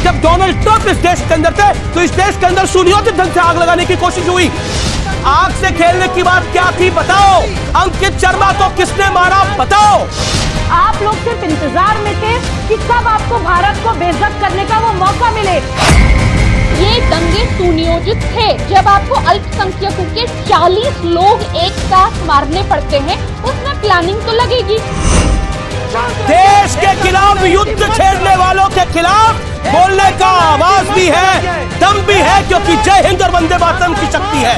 जब Donald Trump इस देश के अंदर थे तो इस देश के अंदर सुनियोजित ढंग से आग लगाने की कोशिश हुई। आग से खेलने की बात क्या थी बताओ? अंकित शर्मा को किसने मारा बताओ? आप लोग सिर्फ इंतजार में थे कि कब आपको भारत को बेइज्जत करने का वो मौका मिले। ये दंगे सुनियोजित थे। जब आपको अल्पसंख्यकों के 40 लोग एक साथ मारने पड़ते हैं, उसमें प्लानिंग तो लगेगी। देश के खिलाफ युद्ध छेड़ने वालों के खिलाफ बोलने का आवाज भी है, दम भी है, क्योंकि जय हिंद और वंदे मातरम की शक्ति है।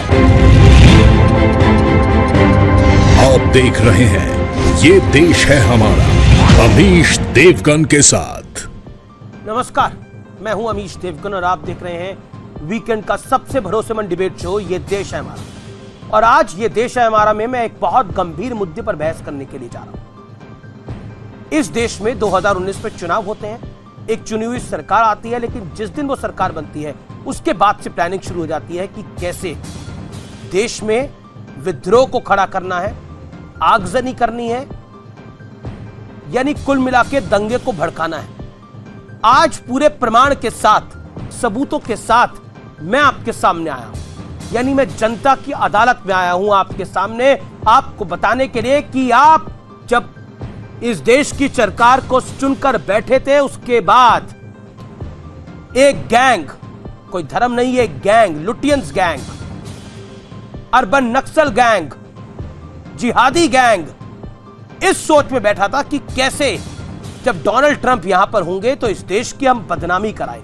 आप देख रहे हैं ये देश है हमारा, अमीश देवगन के साथ। नमस्कार, मैं हूं अमीश देवगन और आप देख रहे हैं वीकेंड का सबसे भरोसेमंद डिबेट शो ये देश है हमारा। और आज ये देश है हमारा में मैं एक बहुत गंभीर मुद्दे पर बहस करने के लिए जा रहा हूं। इस देश में 2019 में चुनाव होते हैं, एक चुनी हुई सरकार आती है, लेकिन जिस दिन वो सरकार बनती है उसके बाद से प्लानिंग शुरू हो जाती है कि कैसे देश में विद्रोह को खड़ा करना है, आगजनी करनी है, यानी कुल मिला के दंगे को भड़काना है। आज पूरे प्रमाण के साथ, सबूतों के साथ मैं आपके सामने आया हूं, यानी मैं जनता की अदालत में आया हूं आपके सामने, आपको बताने के लिए कि आप जब इस देश की सरकार को चुनकर बैठे थे उसके बाद एक गैंग, कोई धर्म नहीं है, गैंग, लुटियंस गैंग, अर्बन नक्सल गैंग, जिहादी गैंग इस सोच में बैठा था कि कैसे जब डोनाल्ड ट्रंप यहां पर होंगे तो इस देश की हम बदनामी कराएं।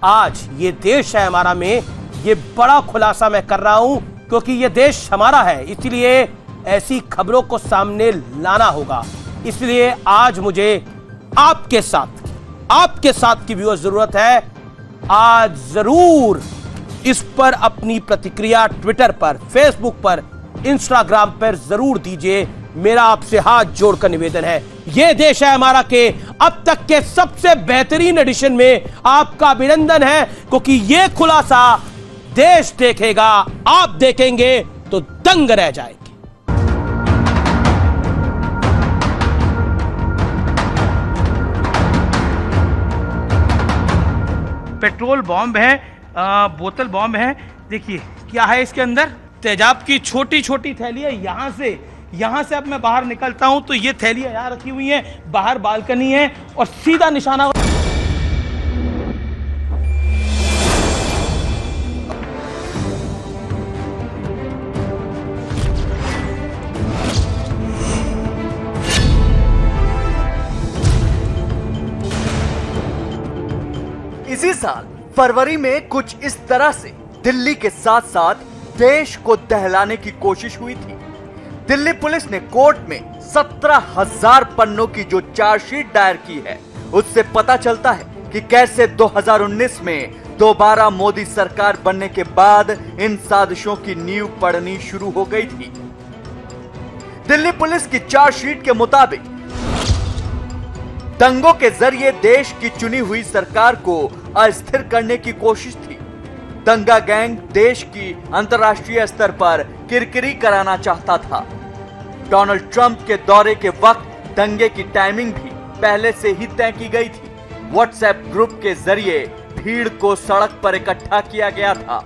आज ये देश है हमारा में ये बड़ा खुलासा मैं कर रहा हूं, क्योंकि ये देश हमारा है, इसलिए ऐसी खबरों को सामने लाना होगा। इसलिए आज मुझे आपके साथ की व्यूअर्स जरूरत है। आज जरूर इस पर अपनी प्रतिक्रिया ट्विटर पर, फेसबुक पर, इंस्टाग्राम पर जरूर दीजिए। मेरा आपसे हाथ जोड़कर निवेदन है, यह देश है हमारा के अब तक के सबसे बेहतरीन एडिशन में आपका अभिनंदन है, क्योंकि यह खुलासा देश देखेगा, आप देखेंगे तो दंग रह जाएंगे। पेट्रोल बॉम्ब है, बोतल बॉम्ब है। देखिए क्या है इसके अंदर, तेजाब की छोटी छोटी थैली है। यहां से अब मैं बाहर निकलता हूं तो ये थैलियां यहां रखी हुई हैं, बाहर बालकनी है और सीधा निशाना। इसी साल फरवरी में कुछ इस तरह से दिल्ली के साथ साथ देश को दहलाने की कोशिश हुई थी। दिल्ली पुलिस ने कोर्ट में 17,000 पन्नों की जो चार्जशीट दायर की है, उससे पता चलता है कि कैसे 2019 में दोबारा मोदी सरकार बनने के बाद इन साजिशों की नींव पड़नी शुरू हो गई थी। दिल्ली पुलिस की चार्जशीट के मुताबिक दंगों के जरिए देश की चुनी हुई सरकार को अस्थिर करने की कोशिश थी। दंगा गैंग देश की अंतर्राष्ट्रीय स्तर पर किरकिरी कराना चाहता था। डोनाल्ड ट्रंप के दौरे के वक्त दंगे की टाइमिंग भी पहले से ही तय की गई थी। व्हाट्सएप ग्रुप के जरिए भीड़ को सड़क पर इकट्ठा किया गया था।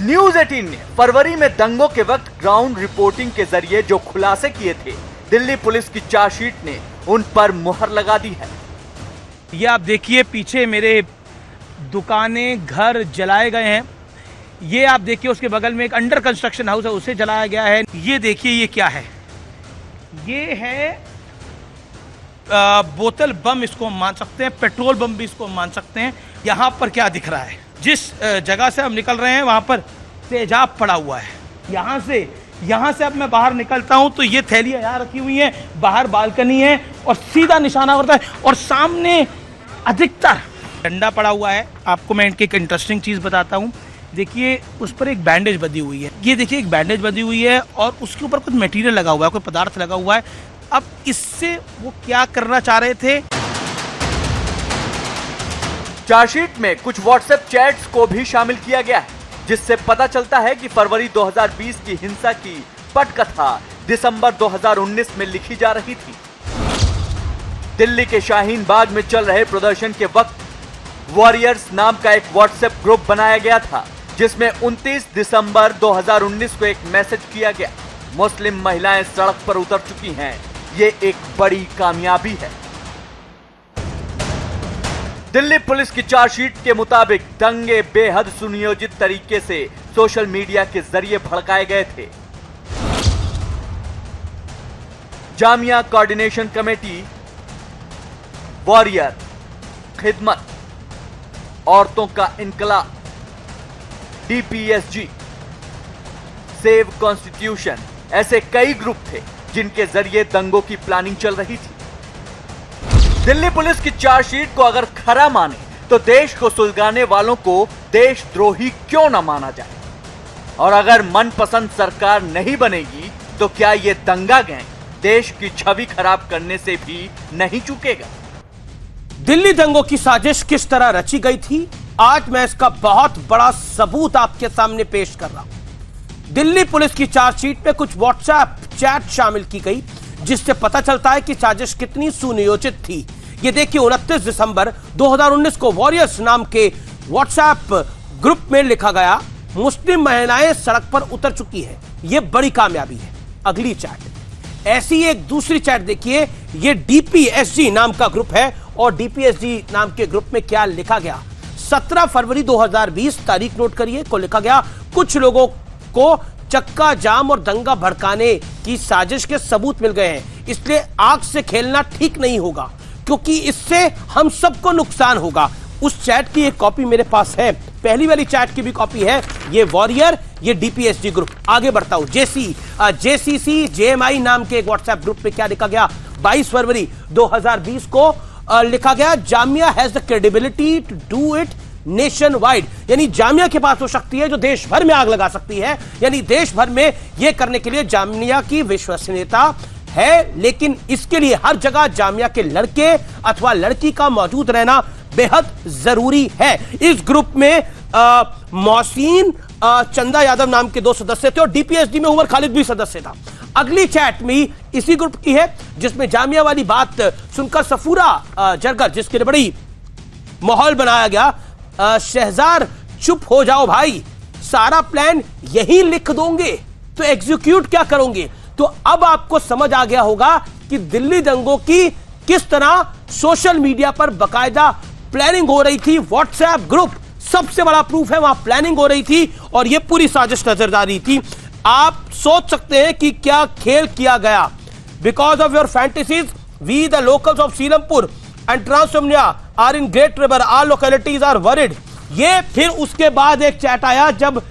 न्यूज 18 ने फरवरी में दंगों के वक्त ग्राउंड रिपोर्टिंग के जरिए जो खुलासे किए थे, दिल्ली पुलिस की चार्जशीट ने उन पर मुहर लगा दी है। ये आप देखिए पीछे मेरे दुकानें, घर जलाए गए हैं। ये आप देखिए उसके बगल में एक अंडर कंस्ट्रक्शन हाउस है, उसे जलाया गया है। ये देखिए ये क्या है, ये है बोतल बम, इसको हम मान सकते हैं, पेट्रोल बम भी इसको मान सकते हैं। यहाँ पर क्या दिख रहा है, जिस जगह से हम निकल रहे हैं वहाँ पर तेजाब पड़ा हुआ है। यहाँ से अब मैं बाहर निकलता हूँ तो ये थैलियाँ यहाँ रखी हुई हैं, बाहर बालकनी है और सीधा निशाना होता है और सामने अधिकतर डंडा पड़ा हुआ है। आपको मैं इनकी एक इंटरेस्टिंग चीज़ बताता हूँ। देखिए उस पर एक बैंडेज बंधी हुई है, ये देखिए एक बैंडेज बंधी हुई है और उसके ऊपर कुछ मटेरियल लगा हुआ है, कोई पदार्थ लगा हुआ है। अब इससे वो क्या करना चाह रहे थे। चार्जशीट में कुछ व्हाट्सएप चैट्स को भी शामिल किया गया है, जिससे पता चलता है कि फरवरी 2020 की हिंसा की पटकथा दिसंबर 2019 में लिखी जा रही थी। दिल्ली के शाहीन बाग में चल रहे प्रदर्शन के वक्त वॉरियर्स नाम का एक व्हाट्सएप ग्रुप बनाया गया था, जिसमें 29 दिसंबर 2019 को एक मैसेज किया गया, मुस्लिम महिलाएं सड़क पर उतर चुकी हैं, ये एक बड़ी कामयाबी है। दिल्ली पुलिस की चार्जशीट के मुताबिक दंगे बेहद सुनियोजित तरीके से सोशल मीडिया के जरिए भड़काए गए थे। जामिया कोऑर्डिनेशन कमेटी, वॉरियर, खिदमत, औरतों का इनकलाब, डीपीएसजी, सेव कॉन्स्टिट्यूशन, ऐसे कई ग्रुप थे जिनके जरिए दंगों की प्लानिंग चल रही थी। दिल्ली पुलिस की चार्जशीट को अगर खरा माने तो देश को सुलगाने वालों को देशद्रोही क्यों न माना जाए, और अगर मनपसंद सरकार नहीं बनेगी तो क्या यह दंगा गैंग देश की छवि खराब करने से भी नहीं चूकेगा। दिल्ली दंगों की साजिश किस तरह रची गई थी, आज मैं इसका बहुत बड़ा सबूत आपके सामने पेश कर रहा हूं। दिल्ली पुलिस की चार्जशीट में कुछ व्हाट्सएप चैट शामिल की गई, जिससे पता चलता है कि साजिश कितनी सुनियोजित थी। ये देखिए, 29 दिसंबर 2019 को वॉरियर्स नाम के व्हाट्सएप ग्रुप में लिखा गया, मुस्लिम महिलाएं सड़क पर उतर चुकी है, ये बड़ी कामयाबी है। अगली चैट, ऐसी एक दूसरी चैट देखिए, ये डीपीएसजी नाम का ग्रुप है, और डीपीएसजी नाम के ग्रुप में क्या लिखा गया, 17 फरवरी 2020 तारीख नोट करिए, को लिखा गया, कुछ लोगों को चक्का जाम और दंगा भड़काने की साजिश के सबूत मिल गए हैं, इसलिए आग से खेलना ठीक नहीं होगा, क्योंकि इससे हम सबको नुकसान होगा। उस चैट की एक कॉपी मेरे पास है, पहली वाली चैट की भी कॉपी है, ये वॉरियर, ये डीपीएसजी ग्रुप। आगे बढ़ता हूं, जेसीसी जेएमआई नाम के एक व्हाट्सएप ग्रुप में क्या लिखा गया, 22 फरवरी 2020 को लिखा गया, Jamia has the credibility to do it nationwide, यानी जामिया के पास वो शक्ति है जो देश भर में आग लगा सकती है, यानी देश भर में यह करने के लिए जामिया की विश्वसनीयता है, लेकिन इसके लिए हर जगह जामिया के लड़के अथवा लड़की का मौजूद रहना बेहद जरूरी है। इस ग्रुप में मोहसिन चंदा यादव नाम के 2 सदस्य थे, और डीपीएसजी में उमर खालिद भी सदस्य था। अगली चैट में इसी ग्रुप की है, जिसमें जामिया वाली बात सुनकर सफूरा जरगर, जिसके लिए बड़ी माहौल बनाया गया, शहजार चुप हो जाओ भाई, सारा प्लान यही लिख दोगे तो एग्जीक्यूट क्या करोगे। तो अब आपको समझ आ गया होगा कि दिल्ली दंगों की किस तरह सोशल मीडिया पर बकायदा प्लानिंग हो रही थी। व्हाट्सएप ग्रुप सबसे बड़ा प्रूफ है, वहां प्लानिंग हो रही थी और यह पूरी साजिश नजर आ रही थी। आप सोच सकते हैं कि क्या खेल किया गया। Because of your fantasies we the locals of Seelampur and ट्रांसोमनिया are in great river, are localities are worried. ये फिर उसके बाद एक चैट आया जब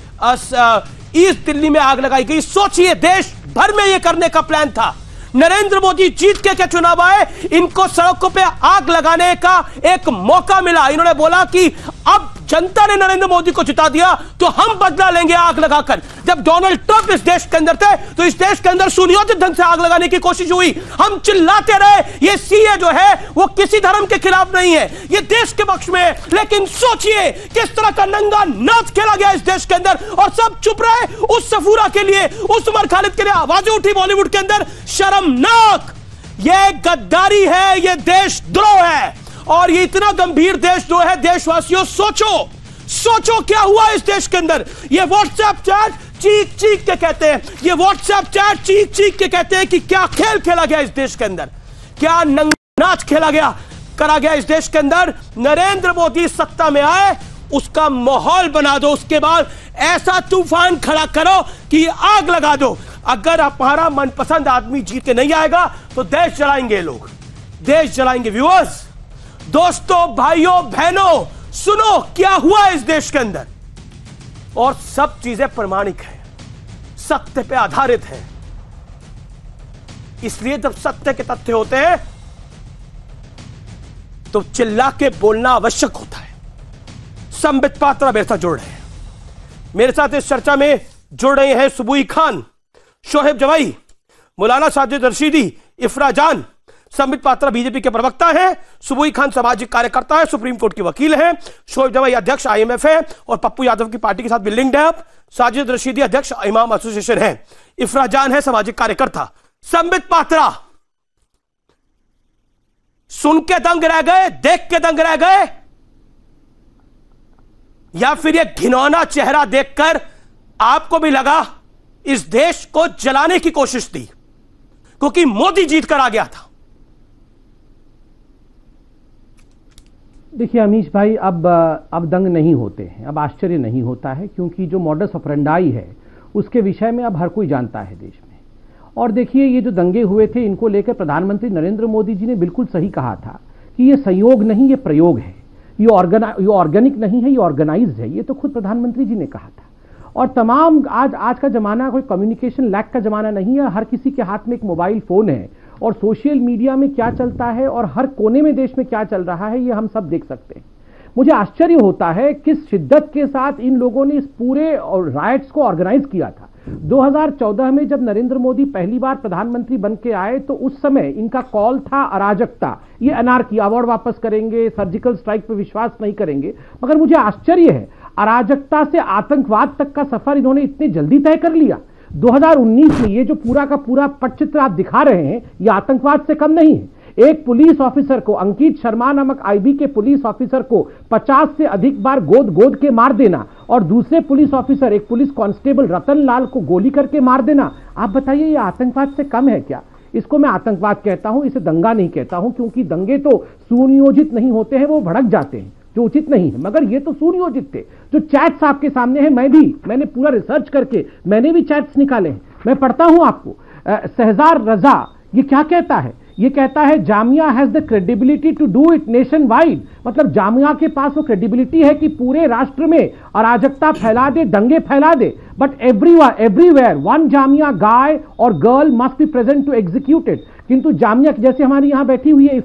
ईस्ट दिल्ली में आग लगाई गई। सोचिए, देश भर में यह करने का प्लान था। नरेंद्र मोदी जीत के क्या चुनाव आए, इनको सड़कों पे आग लगाने का एक मौका मिला। इन्होंने बोला कि अब जनता ने नरेंद्र मोदी को जिता दिया तो हम बदला लेंगे आग लगाकर। जब डोनाल्ड ट्रंप इस देश के अंदर थे तो इस देश के अंदर सुनियोजित ढंग से आग लगाने की कोशिश हुई। हम चिल्लाते रहे, ये सीए जो है वो किसी धर्म के खिलाफ नहीं है, ये देश के पक्ष में है। लेकिन सोचिए किस तरह का नंगा नाच खेला गया इस देश के अंदर और सब चुप रहे। उस सफूरा के लिए, उस उमर खालिद के लिए आवाजें उठी बॉलीवुड के अंदर। शर्मनाक, ये गद्दारी है, ये देशद्रोह है। और ये इतना गंभीर देशद्रोह है। देशवासियों सोचो क्या हुआ इस देश के अंदर। ये व्हाट्सएप चैट चीख चीख के कहते हैं, ये व्हाट्सएप चैट चीख चीख के कहते हैं कि क्या खेल खेला गया इस देश के अंदर, क्या नाच खेला गया, करा गया इस देश के अंदर। नरेंद्र मोदी सत्ता में आए, उसका माहौल बना दो, उसके बाद ऐसा तूफान खड़ा करो कि आग लगा दो। अगर हमारा मनपसंद आदमी जीत के नहीं आएगा तो देश जलाएंगे, लोग देश जलाएंगे। व्यूअर्स, दोस्तों, भाइयों बहनों, सुनो क्या हुआ इस देश के अंदर। और सब चीजें प्रमाणिक है, सत्य पे आधारित है। इसलिए जब सत्य के तथ्य होते हैं तो चिल्ला के बोलना आवश्यक होता है। संबित पात्रा मेरे साथ जुड़ रहे हैं। मेरे साथ इस चर्चा में जुड़ रहे हैं सुबुई खान, शोहेब जवाई, मौलाना साजिद रशीदी, इफ्रा जान। संबित पात्रा बीजेपी के प्रवक्ता हैं, सुबुई खान सामाजिक कार्यकर्ता है, सुप्रीम कोर्ट के वकील हैं, शोएब जवाई अध्यक्ष आईएमएफ है और पप्पू यादव की पार्टी के साथ बिल्डिंग डैप। साजिद रशीदी अध्यक्ष इमाम एसोसिएशन है, इफ्रा जान है सामाजिक कार्यकर्ता। संबित पात्रा, सुन के दंग रह गए, देख के दंग रह गए, या फिर ये घिनौना चेहरा देखकर आपको भी लगा इस देश को जलाने की कोशिश थी क्योंकि मोदी जीत कर आ गया था? देखिए अमीश भाई, अब दंग नहीं होते हैं, अब आश्चर्य नहीं होता है, क्योंकि जो मॉडस ऑपरेंडाई है उसके विषय में अब हर कोई जानता है देश में। और देखिए, ये जो दंगे हुए थे इनको लेकर प्रधानमंत्री नरेंद्र मोदी जी ने बिल्कुल सही कहा था कि ये संयोग नहीं, ये प्रयोग है, ये ऑर्गेनिक नहीं है, ये ऑर्गेनाइज्ड है। ये तो खुद प्रधानमंत्री जी ने कहा था। और तमाम आज का जमाना कोई कम्युनिकेशन लैक का जमाना नहीं है। हर किसी के हाथ में एक मोबाइल फोन है और सोशल मीडिया में क्या चलता है और हर कोने में देश में क्या चल रहा है ये हम सब देख सकते हैं। मुझे आश्चर्य होता है किस शिद्दत के साथ इन लोगों ने इस पूरे राइट्स को ऑर्गेनाइज किया था। 2014 में जब नरेंद्र मोदी पहली बार प्रधानमंत्री बन के आए तो उस समय इनका कॉल था अराजकता, ये अनार्की, अवार्ड वापस करेंगे, सर्जिकल स्ट्राइक पर विश्वास नहीं करेंगे। मगर मुझे आश्चर्य है, अराजकता से आतंकवाद तक का सफर इन्होंने इतनी जल्दी तय कर लिया। 2019 में ये जो पूरा का पूरा पटचित्र आप दिखा रहे हैं ये आतंकवाद से कम नहीं है। एक पुलिस ऑफिसर को, अंकित शर्मा नामक आईबी के पुलिस ऑफिसर को 50 से अधिक बार गोद के मार देना और दूसरे पुलिस ऑफिसर, एक पुलिस कांस्टेबल रतन लाल को गोली करके मार देना, आप बताइए ये आतंकवाद से कम है क्या? इसको मैं आतंकवाद कहता हूं, इसे दंगा नहीं कहता हूं, क्योंकि दंगे तो सुनियोजित नहीं होते हैं, वो भड़क जाते हैं, जो उचित नहीं है। मगर ये तो सुनियोजित थे। जो चैट्स आपके सामने हैं, मैंने पूरा रिसर्च करके मैंने भी चैट्स निकाले हैं, मैं पढ़ता हूं आपको। शहजार रजा ये क्या कहता है? ये कहता है Jamia has the credibility to do it nationwide. मतलब जामिया के पास वो क्रेडिबिलिटी है कि पूरे राष्ट्र में अराजकता फैला दे, दंगे फैला दे। But everywhere one Jamia guy और girl must be present to execute it. किंतु जामिया, जैसे हमारी यहां बैठी हुई है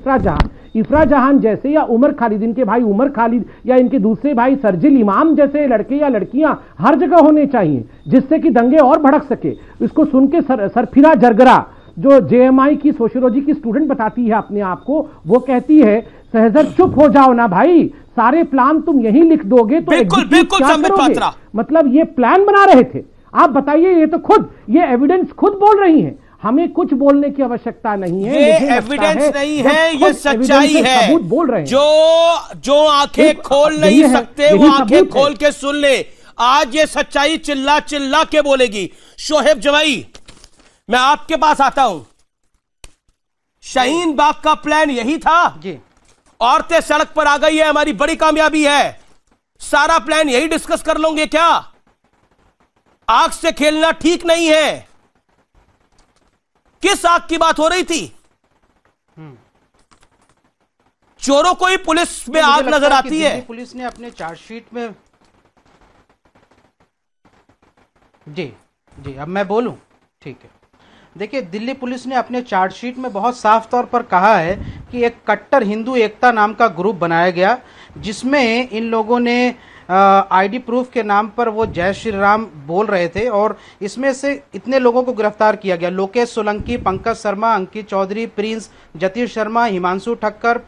इफ्रा जहान जैसे, या उमर खालिद, इनके भाई उमर खालिद या इनके दूसरे भाई सरजिल इमाम जैसे लड़के या लड़कियां हर जगह होने चाहिए, जिससे कि दंगे और भड़क सके। इसको सुन के सरफिरा जरगरा, जो जेएमआई की सोशियोलॉजी की स्टूडेंट बताती है अपने आप को, वो कहती है सहजर चुप हो जाओ ना भाई, सारे प्लान तुम यहीं लिख दोगे तो बिल्कुल संबित पात्रा। मतलब ये प्लान बना रहे थे। आप बताइए, ये तो खुद ये एविडेंस खुद बोल रही है, हमें कुछ बोलने की आवश्यकता नहीं है। ये एविडेंस नहीं है, ये सच्चाई है। बोल रहे हैं जो आंखें खोल नहीं सकते वो आंखें खोल के सुन ले। आज ये सच्चाई चिल्ला चिल्ला के बोलेगी। शोएब जवाई, मैं आपके पास आता हूं। शाहीन बाग का प्लान यही था जी। औरतें सड़क पर आ गई है, हमारी बड़ी कामयाबी है। सारा प्लान यही डिस्कस कर लोगे क्या? आग से खेलना ठीक नहीं है। किस आग की बात हो रही थी? चोरों को ही पुलिस में आग नजर आती है। पुलिस ने अपने चार्जशीट में जी अब मैं बोलूं, ठीक है। देखिए, दिल्ली पुलिस ने अपने चार्जशीट में बहुत साफ तौर पर कहा है कि एक कट्टर हिंदू एकता नाम का ग्रुप बनाया गया, जिसमें इन लोगों ने आईडी प्रूफ के नाम पर वो जय श्री राम बोल रहे थे और इसमें से इतने लोगों को गिरफ्तार किया गया। Lokesh Solanki, Pankaj Sharma, Ankit Chaudhary, Prince, Jatish Sharma, Himanshu Thakkar,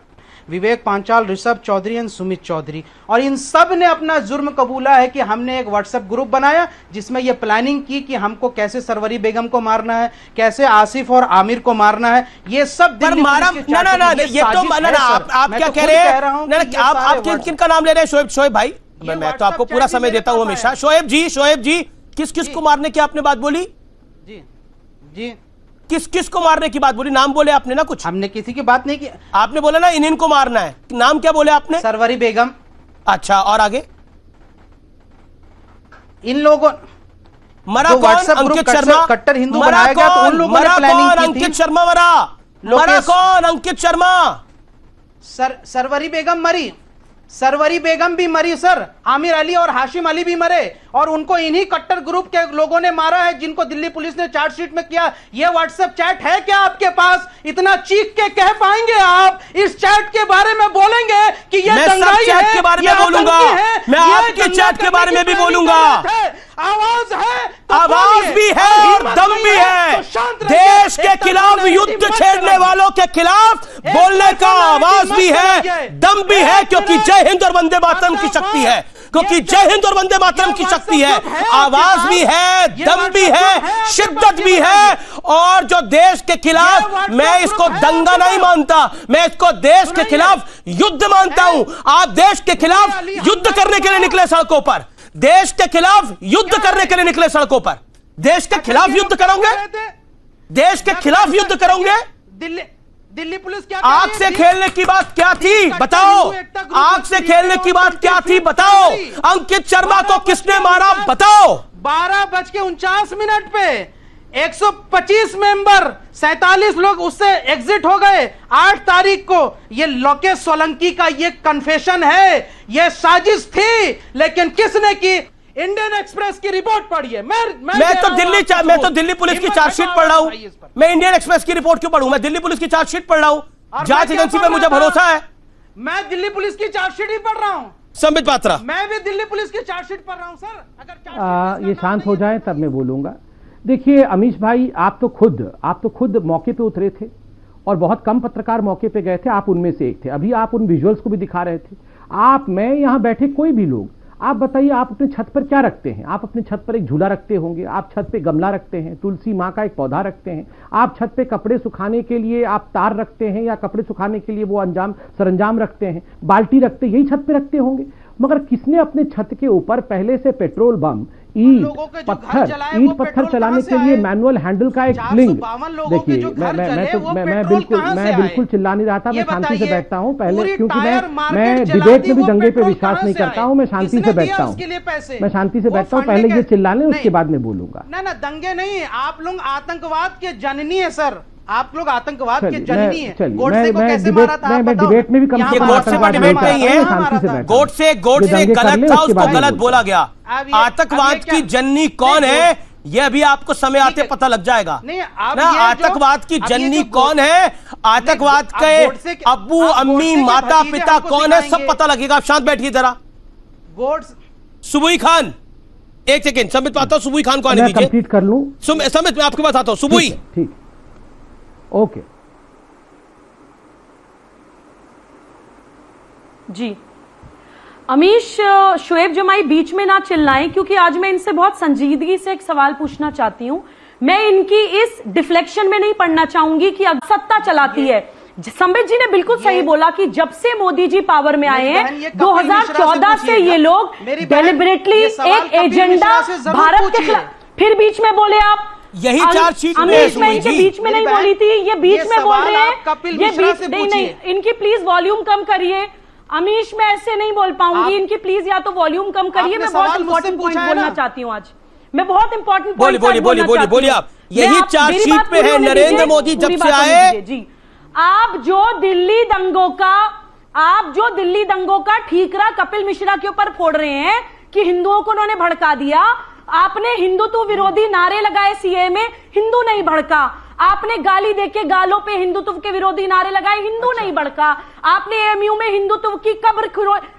Vivek Panchal, Rishabh Chaudhary and Sumit Chaudhary. और इन सब ने अपना जुर्म कबूला है कि हमने एक व्हाट्सएप ग्रुप बनाया जिसमें यह प्लानिंग की कि हमको कैसे सरवरी बेगम को मारना है, कैसे आसिफ और आमिर को मारना है। ये सब मारा ना, ये तो आप क्या कह रहे हैं? आप किन का नाम ले रहे हैं? शोएब भाई, मैं तो आपको पूरा समय देता हूं हमेशा। शोएब जी, किस को मारने की आपने बात बोली? जी किस को मारने की बात बोली? नाम बोले आपने ना कुछ? हमने किसी की बात नहीं की। आपने बोला ना इनको मारना है। नाम क्या बोले आपने? सरवरी बेगम। अच्छा, और आगे? इन लोगों मरा कौन? अंकित शर्मा। कट्टर हिंदू बनाया गया तो उन लोगों ने प्लानिंग की थी। अंकित शर्मा मरा कौन? अंकित शर्मा। सरवरी बेगम मरी, सरवरी बेगम भी मरी सर, आमिर अली और हाशिम अली भी मरे और उनको इन्हीं कट्टर ग्रुप के लोगों ने मारा है, जिनको दिल्ली पुलिस ने चार्जशीट में किया। ये व्हाट्सएप चैट है क्या आपके पास? इतना चीख के कह पाएंगे आप? इस चैट के बारे में बोलेंगे कि ये दंगाई है, के बारे में बोलूंगा, मैं आपके चैट के बारे में भी बोलूंगा। आवाज है, आवाज भी है और दम भी है। देश के खिलाफ युद्ध छेड़ने वालों के खिलाफ बोलने का आवाज भी है, दम भी है, क्योंकि जय हिंद और वंदे मातरम की शक्ति है। क्योंकि जय हिंद और वंदे मातरम की शक्ति है, आवाज भी है, दम भी है, शिद्दत भी है। और जो देश के खिलाफ, मैं इसको दंगा नहीं मानता, मैं इसको देश के खिलाफ युद्ध मानता हूं। आप देश के खिलाफ युद्ध करने के लिए निकले सड़कों पर, देश के खिलाफ युद्ध करने के लिए निकले सड़कों पर, देश के खिलाफ युद्ध करोगे, देश के खिलाफ युद्ध करोगे। दिल्ली पुलिस क्या आग से खेलने की बात क्या थी बताओ, आग से खेलने की बात क्या थी बताओ, अंकित शर्मा को किसने मारा बताओ। 12:49 पे 125 मेंबर 47 लोग उससे एग्जिट हो गए। 8 तारीख को ये लोकेश सोलंकी का ये कन्फेशन है, ये साजिश थी, लेकिन किसने की? इंडियन एक्सप्रेस की रिपोर्ट पढ़िए। मैं तो दिल्ली पुलिस की चार्जशीट पढ़ रहा हूं। मैं इंडियन एक्सप्रेस की रिपोर्ट क्यों पढ़ूं? मैं दिल्ली पुलिस की चार्जशीट पढ़ रहा हूं, जांच एजेंसी पे मुझे भरोसा है। मैं दिल्ली पुलिस की चार्जशीट ही पढ़ रहा हूं। संबित पात्रा, मैं भी दिल्ली पुलिस की चार्जशीट पढ़ रहा हूं सर। अगर ये शांत हो जाए तब मैं बोलूंगा। देखिए अमीश भाई, आप तो खुद मौके पे उतरे थे और बहुत कम पत्रकार मौके पे गए थे, आप उनमें से एक थे। अभी आप उन विजुअल्स को भी दिखा रहे थे। आप, मैं, यहां बैठे कोई भी लोग, आप बताइए आप अपने छत पर क्या रखते हैं? आप अपने छत पर एक झूला रखते होंगे, आप छत पे गमला रखते हैं, तुलसी माँ का एक पौधा रखते हैं, आप छत पे कपड़े सुखाने के लिए आप तार रखते हैं या कपड़े सुखाने के लिए वो सरंजाम रखते हैं, बाल्टी रखते, यही छत पे रखते होंगे। मगर किसने अपने छत के ऊपर पहले से पेट्रोल बम, ईट पत्थर चलाने के लिए मैनुअल हैंडल का एक स्लिंग? देखिए मैं बिल्कुल चिल्ला नहीं रहा था, मैं शांति से बैठता हूं पहले, क्योंकि मैं डिबेट में भी दंगे पे विश्वास नहीं करता हूं। मैं शांति से बैठता हूं, पहले ये चिल्ला लें, उसके बाद मैं बोलूंगा। ना दंगे नहीं, आप लोग आतंकवाद के जननी है सर, आप लोग आतंकवाद के जननी है। गोडसे को कैसे मारा था? मैं डिबेट में भी कम से कम गोडसे पर डिबेट नहीं है, गोडसे गलत था, उसको गलत बोला गया। आतंकवाद की जननी कौन है ये अभी आपको समय आते पता लग जाएगा ना। आतंकवाद की जननी कौन है, आतंकवाद के अब्बू अम्मी माता पिता कौन है, सब पता लगेगा। आप शांत बैठिए जरा। सुबुई खान, एक सेकेंड, संबित पाता हूं, सुबुई खान को आने दीजिए। कंप्लीट कर लूं संबित, मैं आपके पास आता हूं। सुबुई, ठीक, ओके जी। अमीश, शोएब जमाई बीच में ना चिल्लाएं, क्योंकि आज मैं इनसे बहुत संजीदगी से एक सवाल पूछना चाहती हूं। मैं इनकी इस डिफ्लेक्शन में नहीं पढ़ना चाहूंगी कि अब सत्ता चलाती है। संबित जी ने बिल्कुल सही बोला कि जब से मोदी जी पावर में आए हैं 2014 से ये लोग डेलिबरेटली एक एजेंडा भारत के खिलाफ, फिर बीच में बोले आप, यही चार्जशीट में इनके बीच में नहीं बोली थी, ये बीच में बोल रहे हैं। ये बीच नहीं, इनकी प्लीज वॉल्यूम कम करिए। अमीश, मैं ऐसे नहीं बोल पाऊंगी, इनकी प्लीज या तो वॉल्यूम कम करिए। मैं बहुत इंपॉर्टेंट पॉइंट बोलना चाहती हूँ आज, मैं बहुत इंपॉर्टेंट पॉइंट बोलिए आप। यही चार्जशीट पे है, नरेंद्र मोदी जब से आए जी। आप जो दिल्ली दंगों का ठीकरा कपिल मिश्रा के ऊपर फोड़ रहे हैं कि हिंदुओं को उन्होंने भड़का दिया, आपने हिंदुत्व विरोधी नारे लगाए सीए में, हिंदू नहीं भड़का। आपने गाली देके गालों पे हिंदुत्व के विरोधी नारे लगाए, हिंदू नहीं भड़का। आपने एएमयू में हिंदुत्व की कब्र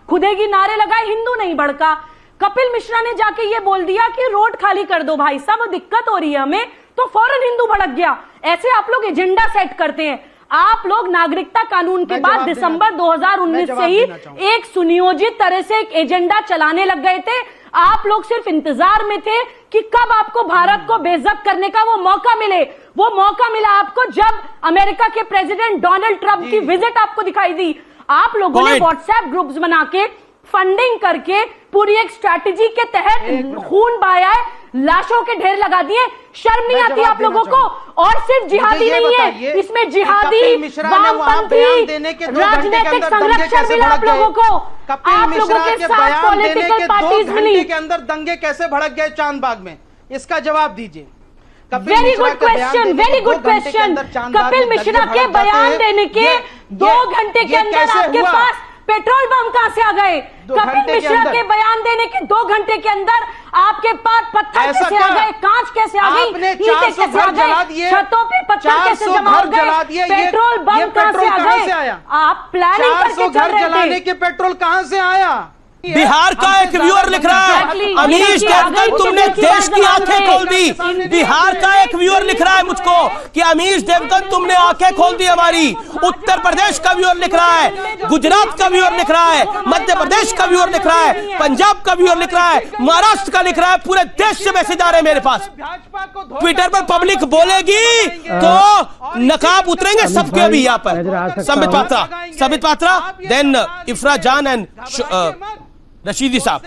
खुदेगी नारे लगाए, हिंदू नहीं भड़का। कपिल मिश्रा ने जाके ये बोल दिया कि रोड खाली कर दो भाई साहब, दिक्कत हो रही है हमें, तो फौरन हिंदू भड़क गया। ऐसे आप लोग एजेंडा सेट करते हैं। आप लोग नागरिकता कानून के बाद दिसंबर 2019 से ही एक सुनियोजित तरह से एक एजेंडा चलाने लग गए थे। आप लोग सिर्फ इंतजार में थे कि कब आपको भारत को बेइज्जत करने का वो मौका मिले। वो मौका मिला आपको जब अमेरिका के प्रेसिडेंट डोनाल्ड ट्रंप की विजिट आपको दिखाई दी। आप लोगों ने व्हाट्सएप ग्रुप्स बना के, फंडिंग करके, पूरी एक स्ट्रैटेजी के तहत खून बहाया है, लाशों के ढेर लगा दिए। शर्म नहीं आती आप लोगों को? और सिर्फ जिहादी नहीं है, इसमें जिहादी, वामपंथी, राजनीतिक संरक्षण मिला आप लोगों को। आप लोगों के साथ पॉलिटिकल पार्टीज मिली। के अंदर दंगे कैसे भड़क गए चांदबाग में, इसका जवाब दीजिए। Very good question, very good question. Kapil Mishra के बयान देने के 2 घंटे के अंदर आपके पास पेट्रोल बम कहां से आ गए? कपिल मिश्रा के बयान देने के 2 घंटे के अंदर आपके पास पत्थर कैसे आ गए, कांच कैसे आ गई, ईंटें कैसे आ गई, छतों पे पत्थर कैसे जमा हो गए, पेट्रोल बम कहां से आ गए? आप प्लानिंग करके चल रहे थे। जलाने के पेट्रोल कहां से आया? बिहार का एक व्यूअर लिख रहा है, अमीश देवगन तुमने देश की आंखें खोल दी। बिहार का एक व्यूअर लिख रहा है मुझको कि अमीश देवगन तुमने आंखें खोल दी हमारी। उत्तर प्रदेश का व्यूअर लिख रहा है, गुजरात का व्यूअर लिख रहा है, मध्य प्रदेश का व्यूअर लिख रहा है, पंजाब का व्यूअर लिख रहा है, महाराष्ट्र का लिख रहा है, पूरे देश से मैसेज आ रहे हैं मेरे पास। ट्विटर पर पब्लिक बोलेगी तो नकाब उतरेंगे सबके अभी यहाँ पर। संबित पात्रा, देन इफ्रा जान एंड रशीदी साहब।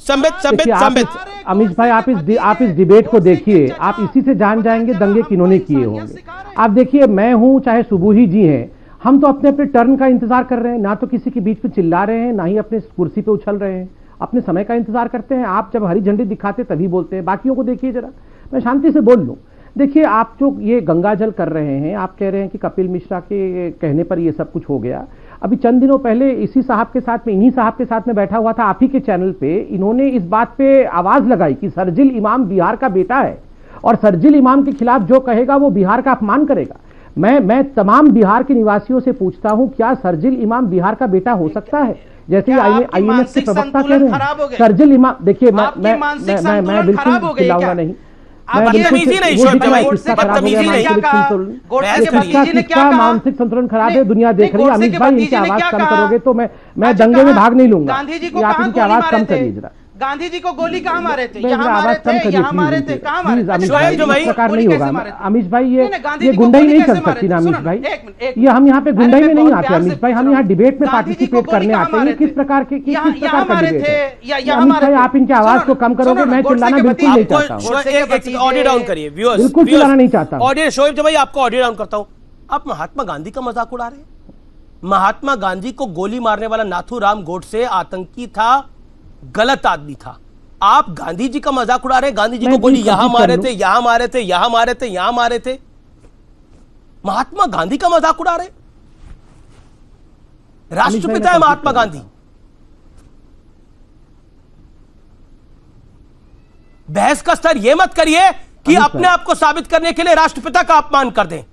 संबित अमीश भाई, आप इस डिबेट को देखिए, आप इसी से जान जाएंगे दंगे किन्होंने किए होंगे। आप देखिए, मैं हूं चाहे सुबुही जी हैं, हम तो अपने अपने टर्न का इंतजार कर रहे हैं, ना तो किसी के बीच में चिल्ला रहे हैं, ना ही अपने कुर्सी पे उछल रहे हैं, अपने समय का इंतजार करते हैं। आप जब हरी झंडी दिखाते तभी बोलते हैं, बाकियों को देखिए जरा, मैं शांति से बोल लूं। देखिए, आप जो ये गंगा जल कर रहे हैं, आप कह रहे हैं कि कपिल मिश्रा के कहने पर ये सब कुछ हो गया। अभी चंद दिनों पहले इसी साहब के साथ में, इन्हीं साहब के साथ में बैठा हुआ था आप ही के चैनल पे, इन्होंने इस बात पे आवाज लगाई कि शर्जिल इमाम बिहार का बेटा है और शर्जिल इमाम के खिलाफ जो कहेगा वो बिहार का अपमान करेगा। मैं तमाम बिहार के निवासियों से पूछता हूं, क्या शर्जिल इमाम बिहार का बेटा हो सकता है? जैसे आईएमएफ के प्रवक्ता कह रहे हैं शर्जिल इमाम, देखिए मैं बिल्कुल खिलाऊंगा नहीं, मानसिक संतुलन खराब है, दुनिया देख रही है। अमित भाई, इनकी आवाज कम करोगे तो मैं दंगे में भाग नहीं लूंगा। आप इनकी आवाज कम करिए जरा। गांधी जी को गोली कहाँ मारे थे? यहाँ मारे थे, यहाँ मारे थे, कहाँ मारे थे? इस प्रकार नहीं होगा अमीश भाई, ये गुंडाई नहीं चल सकती ना अमीश भाई। ये हम यहाँ पे गुंडाई में नहीं आते अमीश भाई, हम यहाँ डिबेट में पार्टिसिपेट करने आते हैं। किस प्रकार का डिबेट है अमीश भाई? आप इनकी आवाज को कम करोगे, मैं चिल्लाना बिल्कुल नहीं चाहता हूँ, ऑडियो डाउन करिए, बिल्कुल चिल्लाना नहीं चाहता। ऑडियो शोएब भाई, आपको ऑडियो डाउन करता हूँ। आप महात्मा गांधी का मजाक उड़ा रहे हैं। महात्मा गांधी को गोली मारने वाला नाथूराम गोडसे आतंकी था, गलत आदमी था। आप गांधी जी का मजाक उड़ा रहे हैं। गांधी जी को गोली यहां मारे थे, यहां मारे थे, यहां मारे थे, यहां मारे थे। महात्मा गांधी का मजाक उड़ा रहे। राष्ट्रपिता है महात्मा गांधी। बहस का स्तर यह मत करिए कि अपने आप को साबित करने के लिए राष्ट्रपिता का अपमान कर दें।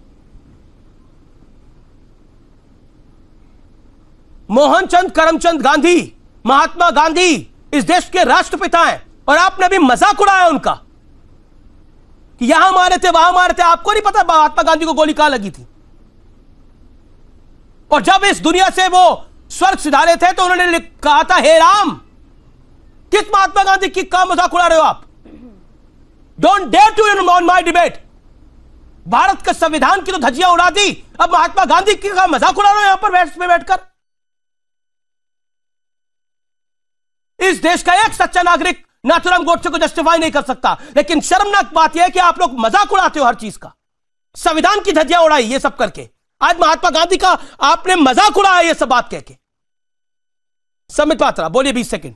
मोहनचंद करमचंद गांधी, महात्मा गांधी इस देश के राष्ट्रपिता हैं और आपने भी मजाक उड़ाया उनका कि यहां मारे थे, वहां मारे थे। आपको नहीं पता महात्मा गांधी को गोली कहां लगी थी? और जब इस दुनिया से वो स्वर्ग सिधारे थे तो उन्होंने कहा था, हे राम। किस महात्मा गांधी की का मजाक उड़ा रहे हो आप? Don't dare to on my debate. Bharat के संविधान की तो धज्जियां उड़ा दी, अब महात्मा गांधी की का मजाक उड़ा रहे हो यहां पर बैठकर। इस देश का एक सच्चा नागरिक नाथूराम गोडसे को जस्टिफाई नहीं कर सकता, लेकिन शर्मनाक बात यह है कि आप लोग मजाक उड़ाते हो हर चीज का। संविधान की धज्जियां उड़ाई ये सब करके, आज महात्मा गांधी का आपने मजाक उड़ाया ये सब बात कह के। संबित पात्रा बोलिए, 20 सेकंड।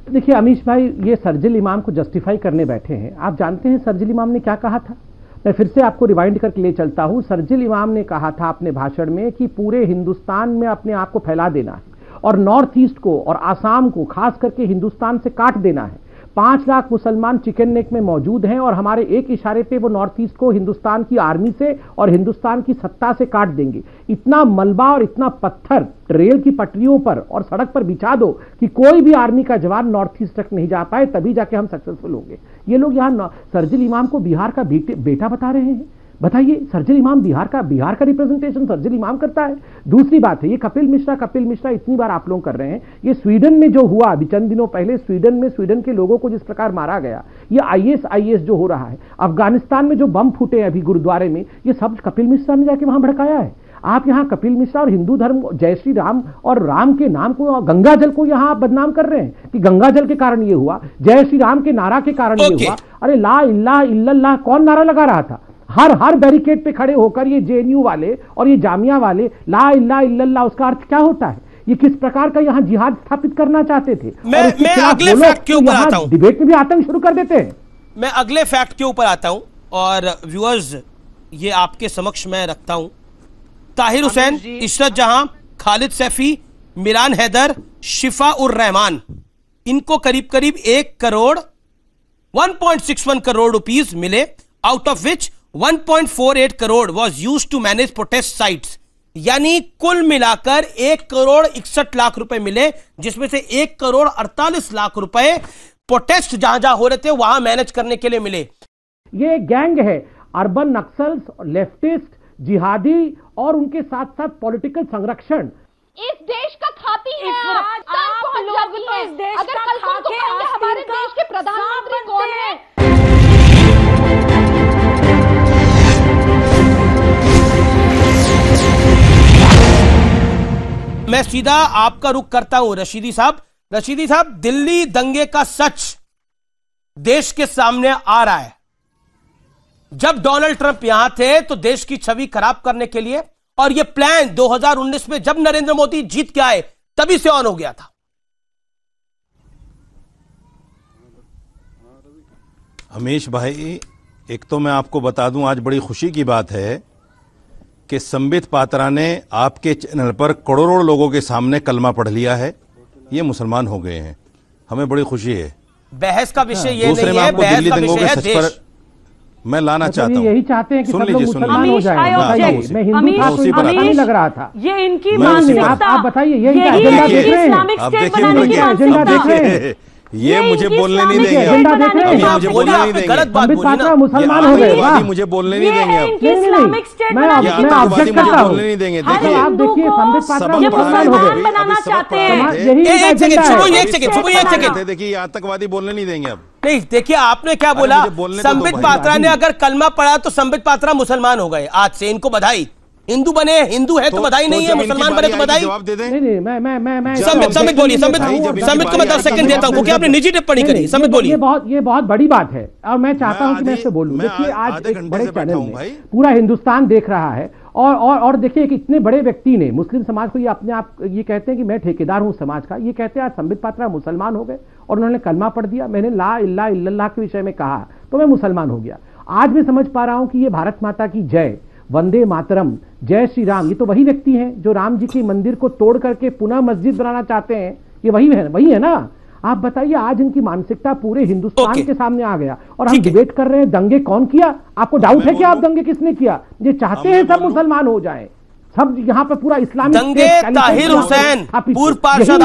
देखिए अमीश भाई, ये शर्जिल इमाम को जस्टिफाई करने बैठे हैं। आप जानते हैं शर्जिल इमाम ने क्या कहा था? मैं फिर से आपको रिवाइंड करके ले चलता हूं। शर्जिल इमाम ने कहा था अपने भाषण में कि पूरे हिंदुस्तान में अपने आप को फैला देना है और नॉर्थ ईस्ट को और आसाम को खास करके हिंदुस्तान से काट देना है। 5 लाख मुसलमान चिकन नेक में मौजूद हैं और हमारे एक इशारे पे वो नॉर्थ ईस्ट को हिंदुस्तान की आर्मी से और हिंदुस्तान की सत्ता से काट देंगे। इतना मलबा और इतना पत्थर रेल की पटरियों पर और सड़क पर बिछा दो कि कोई भी आर्मी का जवान नॉर्थ ईस्ट तक नहीं जा पाए, तभी जाके हम सक्सेसफुल होंगे। ये लोग यहाँ शर्जिल इमाम को बिहार का बेटा बता रहे हैं। बताइए, शर्जिल इमाम बिहार का रिप्रेजेंटेशन शर्जिल इमाम करता है। दूसरी बात है, ये कपिल मिश्रा इतनी बार आप लोग कर रहे हैं। ये स्वीडन में जो हुआ अभी चंद दिनों पहले, स्वीडन के लोगों को जिस प्रकार मारा गया, ये आईएस जो हो रहा है, अफगानिस्तान में जो बम फूटे अभी गुरुद्वारे में, ये सब कपिल मिश्रा ने जाके वहां भड़काया है। आप यहाँ कपिल मिश्रा और हिंदू धर्म, जय श्री राम और राम के नाम को, गंगा जल को यहाँ आप बदनाम कर रहे हैं कि गंगा जल के कारण ये हुआ, जय श्री राम के नारा के कारण ये हुआ। अरे ला इल्लाह इल्लल्लाह कौन नारा लगा रहा था? हर बैरिकेड पे खड़े होकर ये जेएनयू वाले और ये जामिया वाले ला इल्लाह इल्लल्लाह, उसका अर्थ क्या होता है? ये किस प्रकार का यहाँ जिहाद स्थापित करना चाहते थे? मैं अगले फैक्ट के ऊपर आता हूं। डिबेट में भी आतंक शुरू कर देते हैं। मैं अगले फैक्ट के ऊपर आता हूं और व्यूअर्स ये आपके समक्ष मैं रखता हूं। ताहिर हुसैन, इशरत जहां, खालिद सैफी, मिरान हैदर, शिफा उर रहमान, इनको करीब करीब 1.61 करोड़ रुपीस मिले, out of which 1.48 crore was used to manage protest sites यानी कुल मिलाकर 1,61,00,000 रुपए मिले, जिसमें से 1,48,00,000 रुपए प्रोटेस्ट जहां जहां हो रहे थे वहां मैनेज करने के लिए मिले। ये गैंग है, अर्बन नक्सल्स, लेफ्टिस्ट, जिहादी और उनके साथ साथ पॉलिटिकल संरक्षण। इस देश का खाती है आप लोग तो इस देश अगर का कल को खाके कहेंगे हमारे देश के प्रधानमंत्री कौन है? मैं सीधा आपका रुख करता हूं रशीदी साहब। रशीदी साहब, दिल्ली दंगे का सच देश के सामने आ रहा है। जब डोनाल्ड ट्रंप यहां थे तो देश की छवि खराब करने के लिए, और यह प्लान 2019 में जब नरेंद्र मोदी जीत के आए तभी से ऑन हो गया था। अमीश भाई, एक तो मैं आपको बता दूं, आज बड़ी खुशी की बात है कि संबित पात्रा ने आपके चैनल पर करोड़ों लोगों के सामने कलमा पढ़ लिया है, ये मुसलमान हो गए हैं। हमें बड़ी खुशी है। बहस का विषय ये दूसरे नहीं में है, आपको बहस दिल्ली का दंगों विषय के है सच देश। पर मैं लाना चाहता हूं। यही चाहते हैं कि सब लोग मुसलमान हो जाएं। अमीश, मैं हिंदू था तो इतना नहीं लग रहा था। ये इनकी मैं उसी पर- मानसिकता। आप बताइए, यही यही एजेंडा है देख कि रहे हैं? इस्लामिक अब स्टेट देखिए, बनाने की एजेंडा देख मानसिकता। रहे हैं। ये मुझे बोलने नहीं देंगे। एजेंडा देख रहे हैं। अभी आप मुझे बोलिए, बोलने नहीं आपने देंगे। गलत बात संबित बोली पात्रा ना। मुसलमान हो गए। आतंकवादी मुझे बोलने नहीं देंगे। अब इनकी इस्लामिक स्टेट मैं बनाने ये की मैं आतंकवादी ऑब्जेक्ट मुझे करता हूं। बोलने नहीं देंगे। हर देखिए, आप देखिए, हिंदू को संबित पात्रा सबक ये पढ़ा मुसलमान हो रहे मुसलमान थे। गए। बनाना अभी सबक चाहते पढ़ा हैं। रहे थे। यही एक सेकंड, एजेंडा सुनो, है। एक सेकंड, सुनो, एक सेकंड। देखिए, ये आतंकवादी बोलने नहीं देंगे अब। नहीं, देखिए आपने क्या बोला। मुझे बोलने तो दो संबित भाई। पात्रा ने अगर कलमा पढ़ा तो संबित पात्रा मुसलमान हो गए। आज से इनको बधाई। हिंदू बने, हिंदू है तो बधाई नहीं है, जब इनकी मुसलमान बारी बने तो आएगी, बधाई। जवाब दे दें। नहीं, मैं संबित बोलिए, संबित को मैं 10 सेकंड देता हूं क्योंकि आपने निजी टिप्पणी करी। संबित बोलिए। ये बहुत बड़ी बात है और मैं चाहता हूं कि मैं इससे बोलूं। देखिए, आज एक बड़े चैनल में पूरा हिंदुस्तान देख रहा है और देखिए, एक इतने बड़े व्यक्ति ने मुस्लिम समाज को ये अपने आप ये कहते हैं कि मैं ठेकेदार हूं समाज का। ये कहते हैं आज संबित पात्रा मुसलमान हो गए और उन्होंने कलमा पढ़ दिया। मैंने ला इल्ला इल्लल्लाह के विषय में कहा तो मैं मुसलमान हो गया। आज मैं समझ पा रहा हूं कि ये भारत माता की जय, वंदे मातरम, जय श्री राम, ये तो वही व्यक्ति हैं जो राम जी के मंदिर को तोड़ करके पुनः मस्जिद बनाना चाहते हैं। ये वही है ना। आप बताइए, आज इनकी मानसिकता पूरे हिंदुस्तान के सामने आ गया और हम डिबेट कर रहे हैं दंगे कौन किया। आपको डाउट है कि आप दंगे किसने किया? ये चाहते हैं सब मुसलमान हो जाएं, सब यहाँ पे पूरा इस्लामिक दंगे ताहिर हुसैन, पूर्व पार्षद,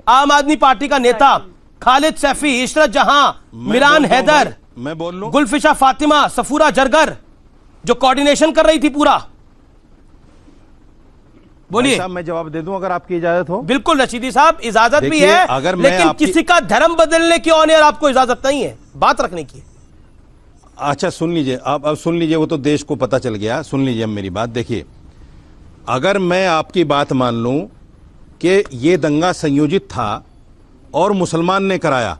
आम आदमी पार्टी का नेता खालिद सैफी, इशरत जहां, मिरान हैदर, मैं बोल लूं, गुलफिशा फातिमा, सफूरा जरगर जो कोऑर्डिनेशन कर रही थी पूरा। बोलिए। मैं जवाब दे दूं अगर आपकी इजाजत हो। बिल्कुल रशीदी साहब, इजाजत भी है, अगर मैं लेकिन किसी का धर्म बदलने की ऑन एयर आपको इजाजत नहीं है बात रखने की। अच्छा सुन लीजिए, अब सुन लीजिए, वो तो देश को पता चल गया। सुन लीजिए अब मेरी बात। देखिए, अगर मैं आपकी बात मान लूं कि ये दंगा संयोजित था और मुसलमान ने कराया,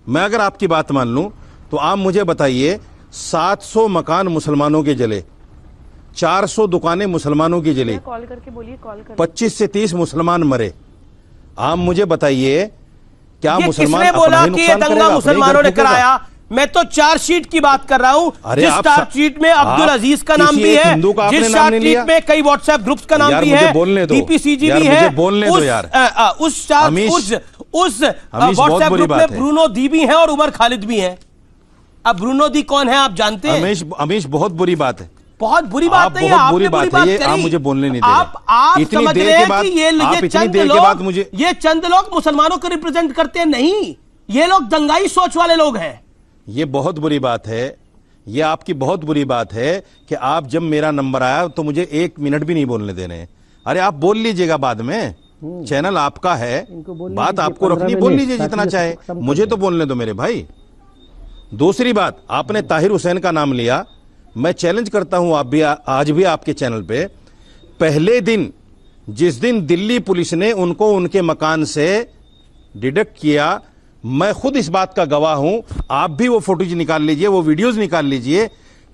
मैं अगर आपकी बात मान लूं तो आप मुझे बताइए, 700 मकान मुसलमानों के जले, 400 दुकानें मुसलमानों की जली, कॉल करके बोलिए, कॉल कर 25 से 30 मुसलमान मरे। आप मुझे बताइए, क्या ये मुसलमान किसने बोला अपना ही कि ये नुकसान दंगा करेगा, मुसलमानों ने अपने घर कराया? मैं तो चार्जशीट की बात कर रहा हूं, जिस चार्जशीट में अब्दुल अजीज का नाम भी है, जिस चार्जशीट में कई व्हाट्सएप ग्रुप्स का नाम भी है, डीपीसीजी भी है, उस व्हाट्सएप ग्रुप में ब्रूनो दी भी है और उमर खालिद भी है। अब ब्रूनो दी कौन है आप जानते हैं? अमीश, बहुत बुरी बात है। बहुत बुरी बात नहीं है, बहुत बुरी बात है ये। आप मुझे बोलने नहीं दे रहे। आप इतनी समझ देर रहे के हैं बाद, कि ये चंद लोग मुसलमानों को रिप्रेजेंट करते हैं? नहीं, ये लोग दंगाई सोच वाले लोग हैं। ये बहुत बुरी बात है, ये आपकी बहुत बुरी बात है कि आप जब मेरा नंबर आया तो मुझे 1 मिनट भी नहीं बोलने दे रहे हैं। अरे आप बोल लीजिएगा बाद में, चैनल आपका है, बात आपको रखनी, बोल लीजिए जितना चाहे, मुझे तो बोलने दो मेरे भाई। दूसरी बात, आपने ताहिर हुसैन का नाम लिया, मैं चैलेंज करता हूं आप भी, आज भी आपके चैनल पे, पहले दिन जिस दिन दिल्ली पुलिस ने उनको उनके मकान से डिडक्ट किया, मैं खुद इस बात का गवाह हूं, आप भी वो फोटोज निकाल लीजिए, वो वीडियोस निकाल लीजिए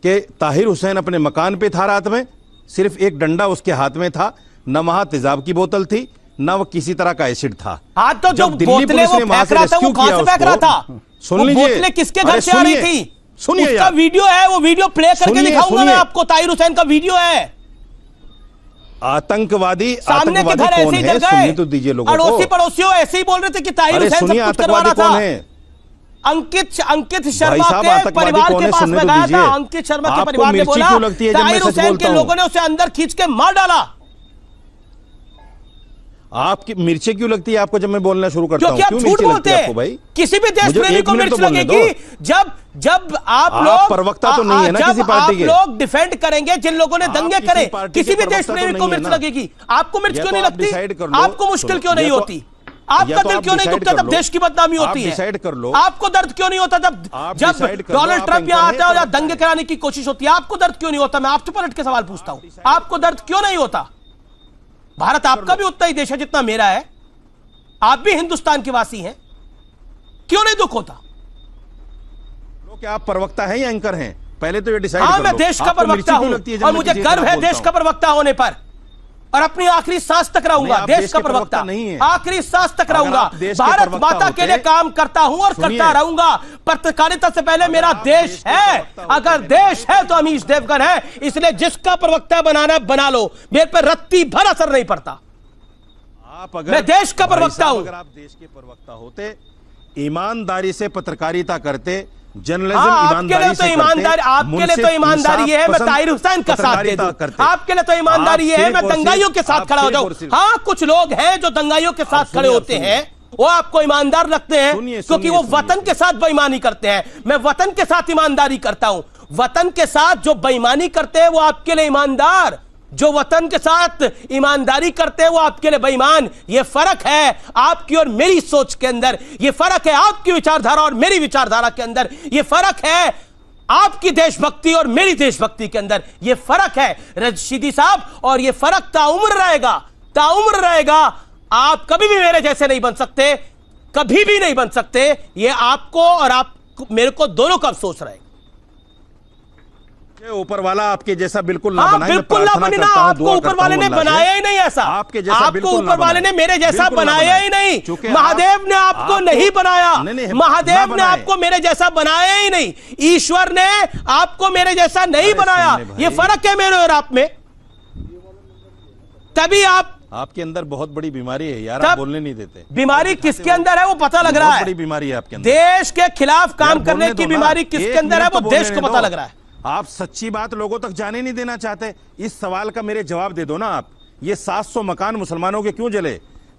कि ताहिर हुसैन अपने मकान पे था रात में, सिर्फ एक डंडा उसके हाथ में था, न वहां तेजाब की बोतल थी, न वो किसी तरह का एसिड था। तो जब दिल्ली पुलिस ने वहां से रेस्क्यू किया उसको, सुन लीजिए, बोतलें किसके घर से आ रही थी? सुनिए, उसका वीडियो है, वो वीडियो प्ले करके दिखाऊंगा मैं आपको। ताहिर हुसैन का वीडियो है। आतंकवादी सामने के घर ऐसे ही सुनने तो दीजिए लोगों को। अड़ोसी पड़ोसियों ऐसे ही बोल रहे थे कि ताहिर हुसैन सब कुछ करवा रहा था। अंकित शर्मा के परिवार के पास में गया था। अंकित शर्मा के परिवार ने बोला ताहिर हुसैन के लोगों ने उसे अंदर खींच के मार डाला। आपकी मिर्ची क्यों लगती है आपको जब मैं बोलना शुरू करता हूं? क्योंकि आप झूठ बोलते हैं भाई। किसी भी देश प्रेमी को मिर्च लगेगी जब आप लोग प्रवक्ता तो नहीं है ना किसी पार्टी के। लोग डिफेंड करेंगे जिन लोगों ने दंगे करे, किसी भी देश प्रेमी को मिर्च लगेगी। आपको मिर्च क्यों नहीं लगती? आपको मुश्किल क्यों नहीं होती? आपका दिल क्यों नहीं दुखता जब देश की बदनामी होती है? डिसाइड कर लो। आपको दर्द क्यों नहीं होता जब डोनाल्ड ट्रंप यहाँ आता है या दंगे कराने की कोशिश होती है? आपको दर्द क्यों नहीं होता? मैं आपसे पलट के सवाल पूछता हूं, आपको दर्द क्यों नहीं होता? भारत आपका भी उतना ही देश है जितना मेरा है, आप भी हिंदुस्तान के वासी हैं, क्यों नहीं दुख होता? क्या आप प्रवक्ता हैं या एंकर हैं? पहले तो ये डिसाइड कर लो। मैं देश का प्रवक्ता हूं और मुझे गर्व है देश का प्रवक्ता होने पर, और अपनी आखिरी सांस तक रहूंगा देश का प्रवक्ता नहीं है। आखिरी सांस तक रहूंगा, भारत माता के लिए काम करता हूं और करता रहूंगा। पत्रकारिता से पहले मेरा देश है, अगर देश है तो अमीश देवगन है, इसलिए जिसका प्रवक्ता बनाना बना लो, मेरे पर रत्ती भर असर नहीं पड़ता। मैं देश का प्रवक्ता हूं। अगर आप देश के प्रवक्ता होते, ईमानदारी से पत्रकारिता करते, जर्नलिज्म ईमानदारी से करते, आपके लिए तो ईमानदारी ये है मैं ताहिर हुसैन का साथ दे दूं। आपके लिए तो ईमानदारी ये है मैं दंगाइयों के साथ खड़ा हो जाऊं। हाँ, कुछ लोग हैं जो दंगाइयों के साथ खड़े होते हैं, वो आपको ईमानदार लगते हैं क्योंकि वो वतन के साथ बेईमानी करते हैं। मैं वतन के साथ ईमानदारी करता हूं। वतन के साथ जो बेईमानी करते हैं वो आपके लिए ईमानदार, जो वतन के साथ ईमानदारी करते हैं वो आपके लिए बेईमान। ये फर्क है आपकी और मेरी सोच के अंदर, ये फर्क है आपकी विचारधारा और मेरी विचारधारा के अंदर, ये फर्क है आपकी देशभक्ति और मेरी देशभक्ति के अंदर, ये फर्क है रशीदी साहब। और ये फर्क ताउम्र रहेगा, ताउम्र रहेगा। आप कभी भी मेरे जैसे नहीं बन सकते, कभी भी नहीं बन सकते। ये आपको और आप मेरे को दोनों का अफसोस रहेगा। ऊपर वाला आपके जैसा बिल्कुल ना बनाए। बिल्कुल ना बने ना, आपको ऊपर वाले ने बनाया ही नहीं ऐसा। आपके जैसा आपको ऊपर वाले ने मेरे जैसा बनाया ही नहीं। महादेव ने आपको नहीं बनाया, महादेव ने आपको मेरे जैसा बनाया ही नहीं। ईश्वर ने आपको मेरे जैसा नहीं बनाया। ये फर्क है मेरे और आप में। तभी आपके अंदर बहुत बड़ी बीमारी है यार, आप बोलने नहीं देते। बीमारी किसके अंदर है वो पता लग रहा है। बड़ी बीमारी है आपके अंदर। देश के खिलाफ काम करने की बीमारी किसके अंदर है वो देश को पता लग रहा है। आप सच्ची बात लोगों तक जाने नहीं देना चाहते। इस सवाल का मेरे जवाब दे दो ना आप। ये 700 मकान मुसलमानों के क्यों जले?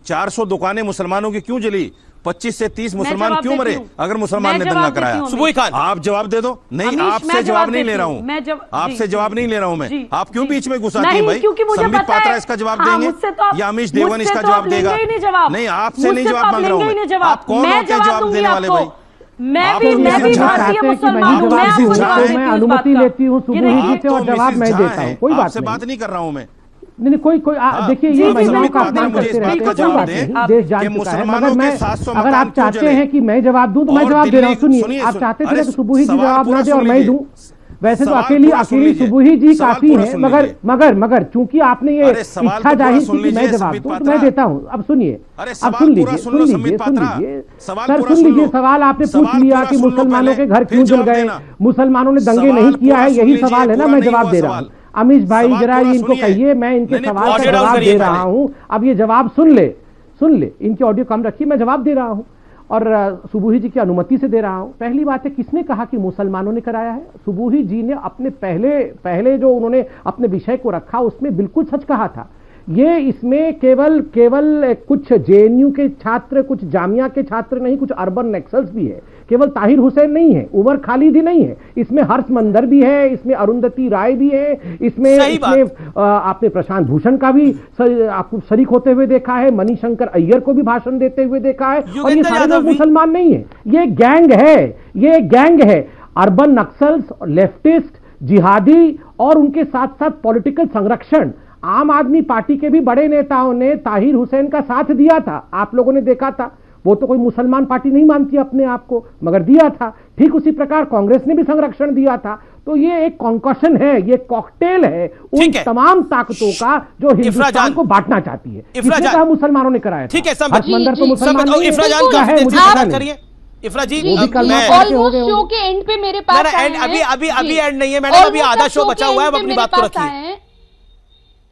400 दुकानें मुसलमानों की क्यों जली? 25 से 30 मुसलमान क्यों मरे अगर मुसलमान ने दंगा कराया? सुबोई खान, आप जवाब दे दो। नहीं, आपसे जवाब नहीं ले रहा हूं, आपसे जवाब नहीं ले रहा हूं मैं। आप क्यों बीच में घुसाती हैं भाई? संबित पात्रा इसका जवाब देंगे या अमीश देवगन इसका जवाब देगा? नहीं, आपसे नहीं जवाब मांग रहा हूं। आप कौन होते हैं जवाब देने वाले भाई? मैं भी भारतीय मुसलमान हूं, मैं अनुमति लेती हूँ सुबह जी से और जवाब मैं देता हूँ। कोई बात नहीं कर रहा हूँ मैं। नहीं, कोई देखिए ये महिलाओं का अपमान करते रहते हैं, कोई बात नहीं, देश जान चुका है। मगर अगर आप चाहते हैं कि मैं जवाब दूं तो मैं जवाब दे रहा हूँ। सुनिए, आप चाहते थे कि सुबह जी जवाब ना दे और मैं दूं। वैसे तो अकेली सुबुही जी काफी है, मगर चूंकि आपने ये इच्छा जाहिर की कि मैं जवाब दूं तो मैं देता हूं। अब सुनिए, अब सुन लीजिए सर, सुन लीजिए। सवाल आपने पूछ लिया कि मुसलमानों के घर क्यों जल गए, मुसलमानों ने दंगे नहीं किया है, यही सवाल है ना। मैं जवाब दे रहा हूँ। अमीश भाई जरा इनको कहिए, मैं इनके सवाल का जवाब दे रहा हूं। अब ये जवाब सुन ले, इनकी ऑडियो कम रखिए, मैं जवाब दे रहा हूं और सुबुही जी की अनुमति से दे रहा हूं। पहली बात है, किसने कहा कि मुसलमानों ने कराया है? सुबुही जी ने अपने पहले जो उन्होंने अपने विषय को रखा उसमें बिल्कुल सच कहा था। ये इसमें केवल कुछ जेएनयू के छात्र, कुछ जामिया के छात्र नहीं, कुछ अर्बन नक्सल्स भी है। केवल ताहिर हुसैन नहीं है, उमर खालिद ही नहीं है, इसमें हर्ष मंदर भी है, इसमें अरुंधति राय भी है, इसमें आपने प्रशांत भूषण का भी आपको शरीक होते हुए देखा है, मणिशंकर अय्यर को भी भाषण देते हुए देखा है। और ये सारे लोग मुसलमान नहीं है, ये गैंग है। अर्बन नक्सल्स, लेफ्टिस्ट, जिहादी और उनके साथ साथ पॉलिटिकल संरक्षण। आम आदमी पार्टी के भी बड़े नेताओं ने ताहिर हुसैन का साथ दिया था, आप लोगों ने देखा था। वो तो कोई मुसलमान पार्टी नहीं मानती अपने आप को, मगर दिया था। ठीक उसी प्रकार कांग्रेस ने भी संरक्षण दिया था। तो ये एक कॉन्कशन है, ये कॉकटेल है उन तमाम ताकतों का जो हिंदुस्तान को बांटना चाहती है। किसने कहा मुसलमानों ने कराया? ठीक है, मंदिर तो मुसलमान इफ्रा जी, शो के एंड पे मेरे पास अभी एंड नहीं है मैडम, अभी आधा शो बचा हुआ है, अपनी बात को रखिए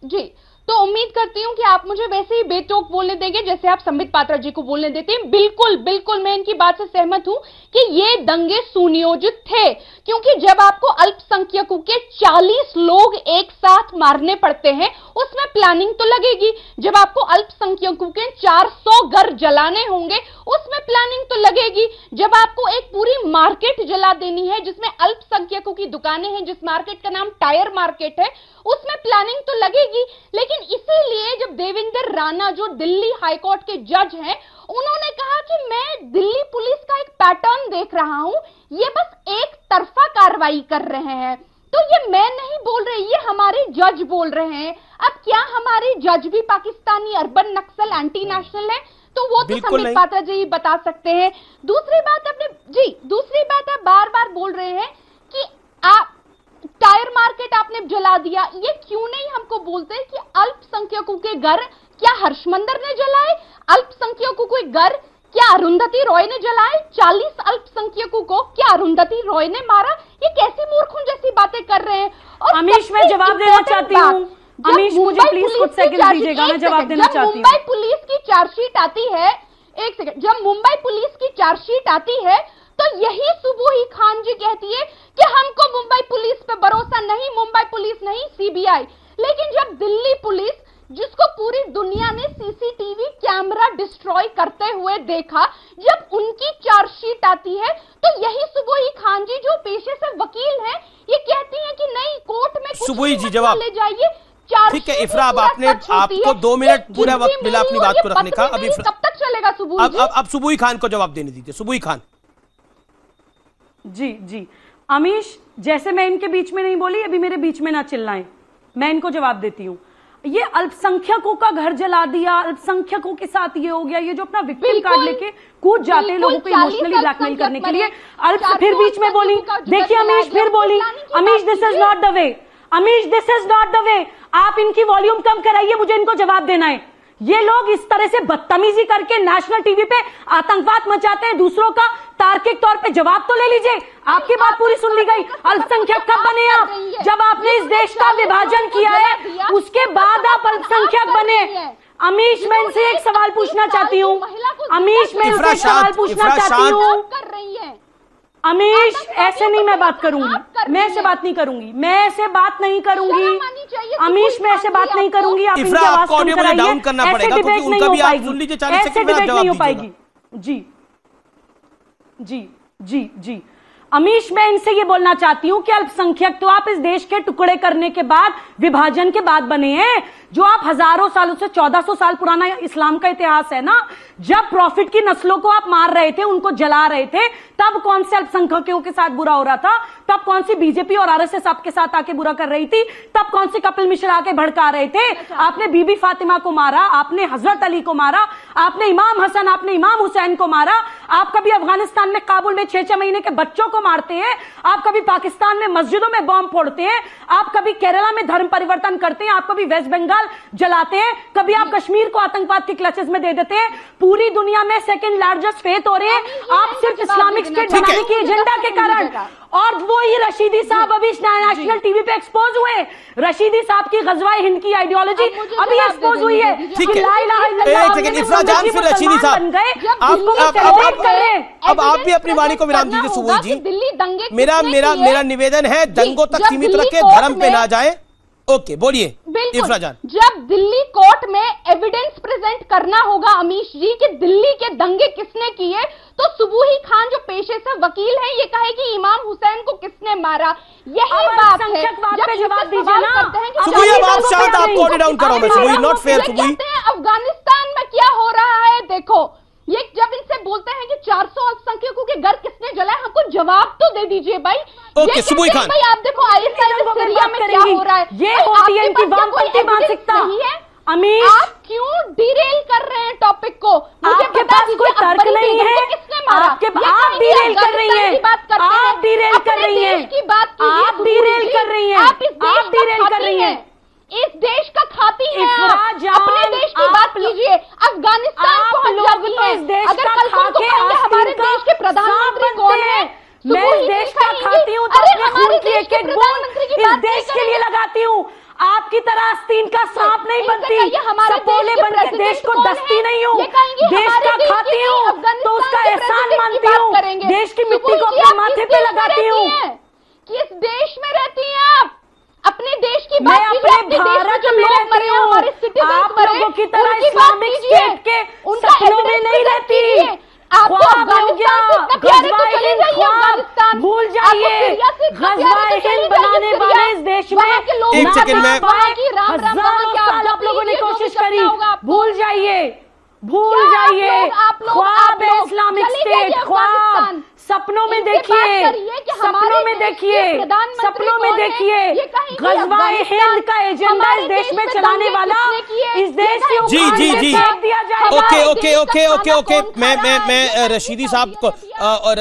जी। तो उम्मीद करती हूं कि आप मुझे वैसे ही बेटोक बोलने देंगे जैसे आप संबित पात्रा जी को बोलने देते हैं। बिल्कुल बिल्कुल मैं इनकी बात से सहमत हूं कि ये दंगे सुनियोजित थे, क्योंकि जब आपको अल्पसंख्यकों के 40 लोग एक साथ मारने पड़ते हैं उसमें प्लानिंग तो लगेगी। जब आपको अल्पसंख्यकों के 400 घर जलाने होंगे उसमें प्लानिंग तो लगेगी। जब आपको एक पूरी मार्केट जला देनी है जिसमें अल्पसंख्यकों की दुकानें हैं, जिस मार्केट का नाम टायर मार्केट है, उसमें प्लानिंग तो लगेगी। लेकिन इसीलिए जब देवेंद्र राणा जो दिल्ली हाईकोर्ट के जज हैं, उन्होंने कहा कि मैं दिल्ली पुलिस का एक पैटर्न देख रहा हूं, ये बस एक तरफा कार्रवाई कर रहे हैं। तो ये मैं नहीं बोल रही, ये हमारे जज बोल रहे हैं। अब क्या हमारे जज भी पाकिस्तानी अर्बन नक्सल एंटी नेशनल है? तो वो तो संबित पात्रा जी बता सकते हैं। दूसरी बात आप बार बार बोल रहे हैं कि आप टायर मार्केट आपने जला दिया, ये क्यों नहीं हमको बोलते कि अल्पसंख्यकों के घर क्या हर्षमंदर ने जलाए? अल्पसंख्यकों के घर क्या अरुंधति रॉय ने जलाए? 40 अल्पसंख्यकों को क्या अरुंधति रॉय ने मारा? ये कैसी मूर्खों जैसी बातें कर रहे हैं। और अमीश मैं जवाब देना चाहती हूँ। अमीश मुझे प्लीज कुछ सेकंड दीजिएगा, मैं जवाब देना चाहती हूँ। मुंबई पुलिस की चार्जशीट आती है, एक सेकंड, जब मुंबई पुलिस की चार्जशीट आती है तो यही सुबोही खान जी कहती है कि हमको मुंबई पुलिस पे भरोसा नहीं, मुंबई पुलिस नहीं सीबीआई। लेकिन जब दिल्ली पुलिस, जिसको पूरी दुनिया ने सीसीटीवी कैमरा डिस्ट्रॉय करते हुए देखा, जब उनकी चार्जशीट आती है तो यही सुबोही खान जी जो पेशे से वकील हैं, ये कहती हैं कि नहीं कोर्ट में कुछ सुबोही जी जवाब ले जाइए। ठीक है इफ्रा, अब आपको 2 मिनट पूरा वक्त मिला अपनी बात को रखने का। अभी कब तक चलेगा सुबोही जी? अब सुबोही खान को जवाब देने दीजिए। सुबोही खान जी अमीश, जैसे मैं इनके बीच में नहीं बोली, अभी मेरे बीच में ना चिल्लाएं, मैं इनको जवाब देती हूं। ये अल्पसंख्यकों का घर जला दिया, अल्पसंख्यकों के साथ ये हो गया, ये जो अपना विक्टिम कार्ड लेके कूद जाते हैं लोगों को इमोशनली ब्लैकमेल करने के लिए। फिर बीच में बोली, देखिए अमीश फिर बोली, Amish this is not the way, Amish this is not the way. आप इनकी वॉल्यूम कम कराइए, मुझे इनको जवाब देना है। ये लोग इस तरह से बदतमीजी करके नेशनल टीवी पे आतंकवाद मचाते हैं दूसरों का, तार्किक तौर पे जवाब तो ले लीजिए। आपकी बात पूरी सुन ली गई। अल्पसंख्यक कब बने आप? जब आपने इस देश का विभाजन किया है उसके बाद आप अल्पसंख्यक बने। अमीश मैं इनसे एक सवाल पूछना चाहती हूँ, अमीश मैं इनसे एक सवाल पूछना चाहती हूँ। अमीश ऐसे नहीं मैं बात करूंगी, मैं ऐसे बात नहीं करूंगी, मैं ऐसे बात नहीं करूंगी अमीश, मैं ऐसे बात नहीं करूंगी। आप इनकी आवाज कम कराइए, ऐसे डिबेट नहीं हो पाएगी, ऐसे डिबेट नहीं हो पाएगी। जी अमीश मैं इनसे ये बोलना चाहती हूं कि अल्पसंख्यक तो आप इस देश के टुकड़े करने के बाद, विभाजन के बाद बने हैं। जो आप हजारों सालों से 1400 साल पुराना इस्लाम का इतिहास है ना, जब प्रॉफिट की नस्लों को आप मार रहे थे, उनको जला रहे थे, तब कौन से अल्पसंख्यकों के साथ बुरा हो रहा था? तब कौन सी बीजेपी और आरएसएस आपके साथ आके बुरा कर रही थी? तब कौन से कपिल मिश्रा आके भड़का रहे थे? आपने बीबी फातिमा को मारा, आपने हजरत अली को मारा, आपने इमाम हसन, आपने इमाम हुसैन को मारा। आप कभी अफगानिस्तान में काबुल में 6-6 महीने के बच्चों को मारते हैं, आप कभी पाकिस्तान में मस्जिदों में बॉम्ब फोड़ते हैं, आप कभी केरला में धर्म परिवर्तन करते हैं, आप कभी वेस्ट बंगाल जलाते हैं, कभी आप कश्मीर को आतंकवाद के क्लचेस में दे देते हैं। पूरी दुनिया में सेकंड लार्जेस्ट फेथ हो रहे हैं आप सिर्फ इस्लामिक स्टेट बनाने की एजेंडा के कारण। और वो ही रशीदी साहब अभी नेशनल टीवी पे एक्सपोज हुए। रशीदी साहब की गजवाए हिंद की आइडियोलॉजी अभी एक्सपोज हुई है। ठीक है, एक सेकंड इफ्रा जान, फिर रशीदी साहब अब आप भी अपनी वाणी को विराम दीजिए। सुबोही जी, मेरा निवेदन है दंगों तक सीमित रखे, धर्म पे ना जाए। ओके बोलिए इफ्रा जान। जब दिल्ली कोर्ट में एविडेंस प्रेजेंट करना होगा अमीश जी कि दिल्ली के दंगे किसने किए, तो सुबोही खान जो पेशे से वकील हैं ये कहेगी इमाम हुसैन को किसने मारा। यही बात है। जवाब दीजिए ना सुबोही, अब आप शांत, आप कोड डाउन करो। मैं सुबोही नॉट फेयर। सुबोही अफगानिस्तान में क्या हो रहा है देखो, ये जब इनसे बोलते हैं कि 400 अल्पसंख्यकों के घर किसने जलाए, हमको जवाब तो दे दीजिए भाई। ओके सुबोही खान, भाई आप देखो आईएसआई में सीरिया में क्या हो रहा है, ये होती है इनकी वामपंथी मानसिकता। अमीश आप क्यों डिरेल कर रहे हैं टॉपिक को? आपके पास कोई तर्क नहीं है, आप डिरेल कर रही हैं, आप डिरेल कर रही हैं, आप डिरेल कर रही हैं, आप डिरेल कर रही हैं। इस देश का खाती है, अपने देश की बात कीजिए। अफगानिस्तान पहुंच जाती है, अगर कल को कहेंगे हमारे देश के प्रधानमंत्री कौन है, मैं इस देश का खाती हूँ तो अपने खून की एक एक बूंद इस देश के लिए लगाती हूँ। आपकी तरह आस्तीन का सांप नहीं बनती, सपोले बन के देश को दस्ती नहीं हूँ, देश का खाती हूँ तो उसका एहसान मानती हूँ, देश की मिट्टी को अपने माथे पे लगाती हूँ। किस देश में रहती हैं आप? अपने देश की मैं अपने भारत में रहती हूँ, आप लोगों की तरह इस्लामिक स्टेट के सपनों में नहीं रहती। ख्वाब हो गया, गज़वाए हिंद ख्वाब भूल जाइए, गज़वाए हिंद बनाने वाले इस देश में एक सेकंड में हजारों साल आप लोगों ने कोशिश करी, भूल जाइए, भूल जाइए। ख्वाब है इस्लामिक स्टेट, ख्वाब सपनों में देखिए, सपनों में देखिए, सपनों में देखिए। गज़वाए हिंद का एजेंडा इस देश में चलाने वाला इस देश के जी जी जी दिया जाएगा। Okay okay okay okay okay मैं रशीदी साहब को